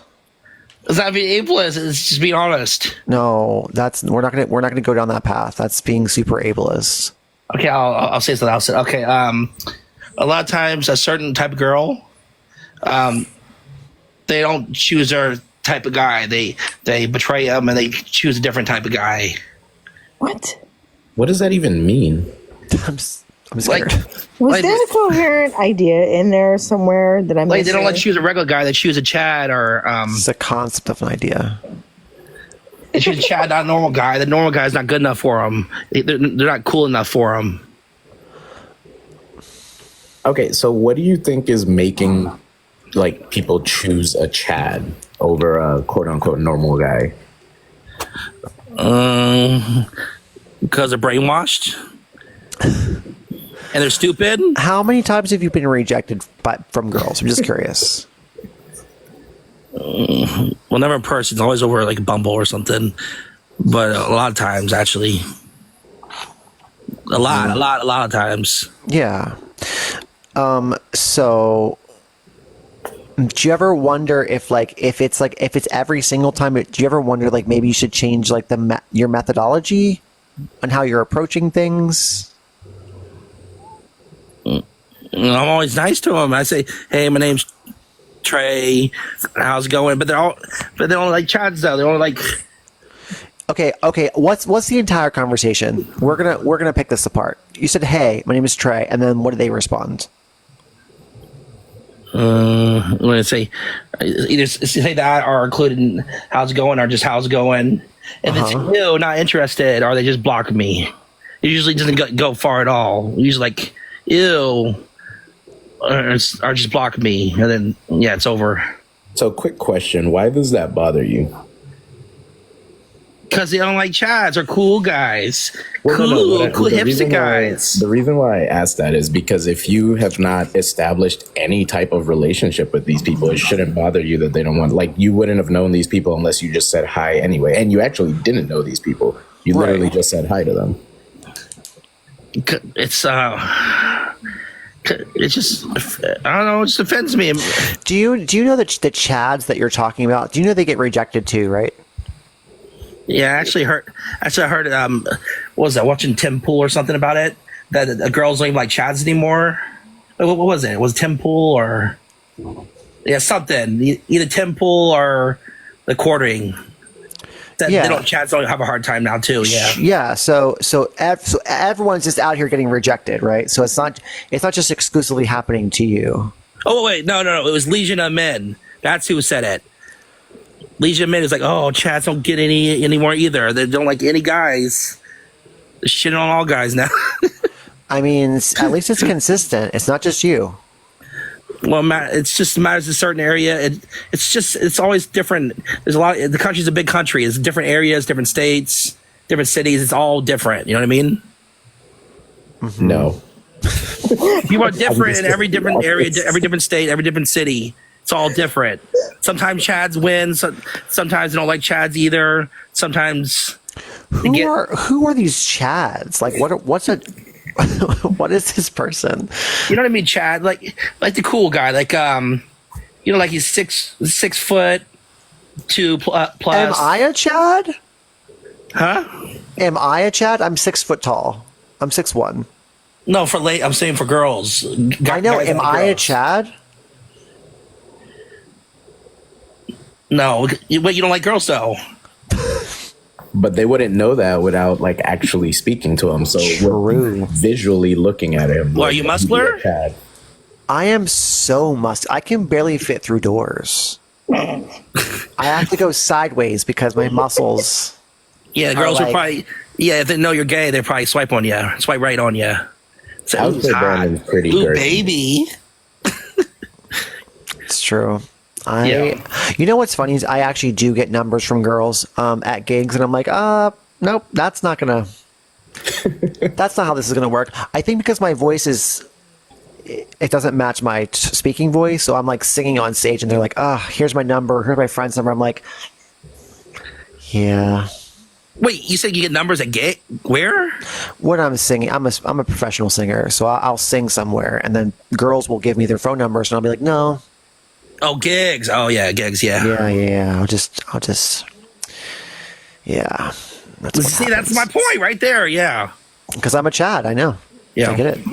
It's not being ableist. It's just being honest. No, we're not going to go down that path. That's being super ableist. Okay, I'll say something else. Okay, a lot of times a certain type of girl, they don't choose their type of guy. They betray them and they choose a different type of guy. What? What does that even mean? I'm scared. Was there a coherent idea in there somewhere that I'm like? They don't choose a regular guy. They choose a Chad or. It's a concept of an idea. They choose a Chad, not a normal guy. The normal guy's not good enough for them. They're not cool enough for them. Okay, so what do you think is making like people choose a Chad over a quote unquote normal guy? Because they're brainwashed and they're stupid. How many times have you been rejected from girls? I'm just curious. Well, never in person. It's always over like Bumble or something. But a lot of times, actually, a lot of times. Yeah. So do you ever wonder if it's every single time, do you ever wonder like maybe you should change like your methodology on how you're approaching things? I'm always nice to them. I say, "Hey, my name's Trey. How's it going?" But they don't like Chads though. They don't like. Okay. What's the entire conversation? We're gonna pick this apart. You said, "Hey, my name is Trey," and then what did they respond? I'm gonna say either say that or include in how's it going or just how's it going. If it's ew, not interested, or they just block me. It usually doesn't go far at all. Usually like ew, or just block me, and then it's over. So, quick question: why does that bother you? Because they don't like Chads or cool guys. Well, cool hipster guys. The reason why I asked that is because if you have not established any type of relationship with these people, it shouldn't bother you that they don't want, like, you wouldn't have known these people unless you just said hi anyway. And you actually didn't know these people. You literally just said hi to them. It's just, I don't know, it just offends me. Do you know that the Chads that you're talking about, do you know they get rejected too, right? Yeah, I actually heard, what was that, watching Tim Pool or something about it? That girls don't even like Chads anymore. What was it? Was it Tim Pool or... Yeah, something. Either Tim Pool or the quartering. Chads don't have a hard time now too, yeah. Yeah, so everyone's just out here getting rejected, right? So it's not just exclusively happening to you. Oh, wait, no. It was Legion of Men. That's who said it. Legion of Men is like, oh, Chads don't get any anymore either. They don't like any guys. They're shitting on all guys now. I mean, at least it's consistent. It's not just you. Well, it's just matters in a certain area. It's always different. There's a lot. The country's a big country. It's different areas, different states, different cities. It's all different. You know what I mean? Mm-hmm. No. People are different in every different area, every different state, every different city. It's all different. Sometimes Chads win. Sometimes they don't like Chads either. Sometimes who are these Chads? Like what's a what is this person? You know what I mean, Chad? Like the cool guy. Like like he's 6'2" plus. Am I a Chad? Huh? Am I a Chad? I'm 6 foot tall. I'm 6'1". No, I'm saying for girls. I know. Am I a Chad? No, but you don't like girls though. But they wouldn't know that without like actually speaking to him. So visually looking at him. Well, are you muscular? I am so muscular. I can barely fit through doors. I have to go sideways because my muscles. Yeah, the girls are probably. Yeah, if they know you're gay, they probably swipe right on you. So, I would say Brandon's pretty good. Baby. It's true. You know what's funny is I actually do get numbers from girls at gigs, and I'm like, nope, that's not how this is gonna work. I think because my voice it doesn't match my speaking voice, so I'm like singing on stage, and they're like, here's my number, here's my friend's number. I'm like, yeah. Wait, you said you get numbers at gig? Where? When I'm singing, I'm a professional singer, so I'll sing somewhere, and then girls will give me their phone numbers, and I'll be like, no. Oh, gigs. Oh, yeah, gigs. Yeah. Yeah. I'll just. Yeah. That's my point right there. Yeah. Because I'm a Chad. I know. Yeah. I get it.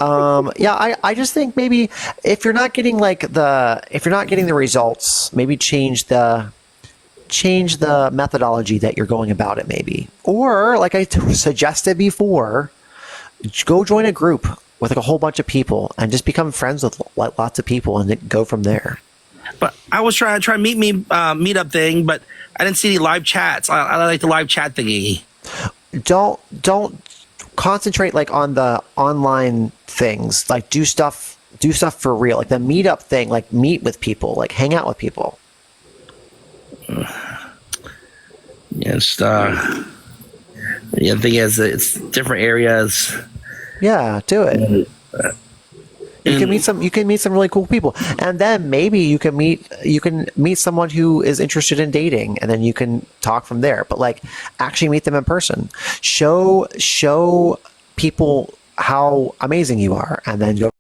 I just think maybe if you're not getting the results, maybe change the methodology that you're going about it, maybe. Or like I suggested before, go join a group with like a whole bunch of people and just become friends with like lots of people and then go from there. But I was trying to meetup thing, but I didn't see any live chats. I like the live chat thingy. Don't concentrate like on the online things. Like do stuff for real. Like the meetup thing, like meet with people, like hang out with people. Yes. The thing is, it's different areas. Yeah, do it. You can meet some really cool people, and then maybe you can meet someone who is interested in dating, and then you can talk from there. But like, actually meet them in person. Show people how amazing you are, and then go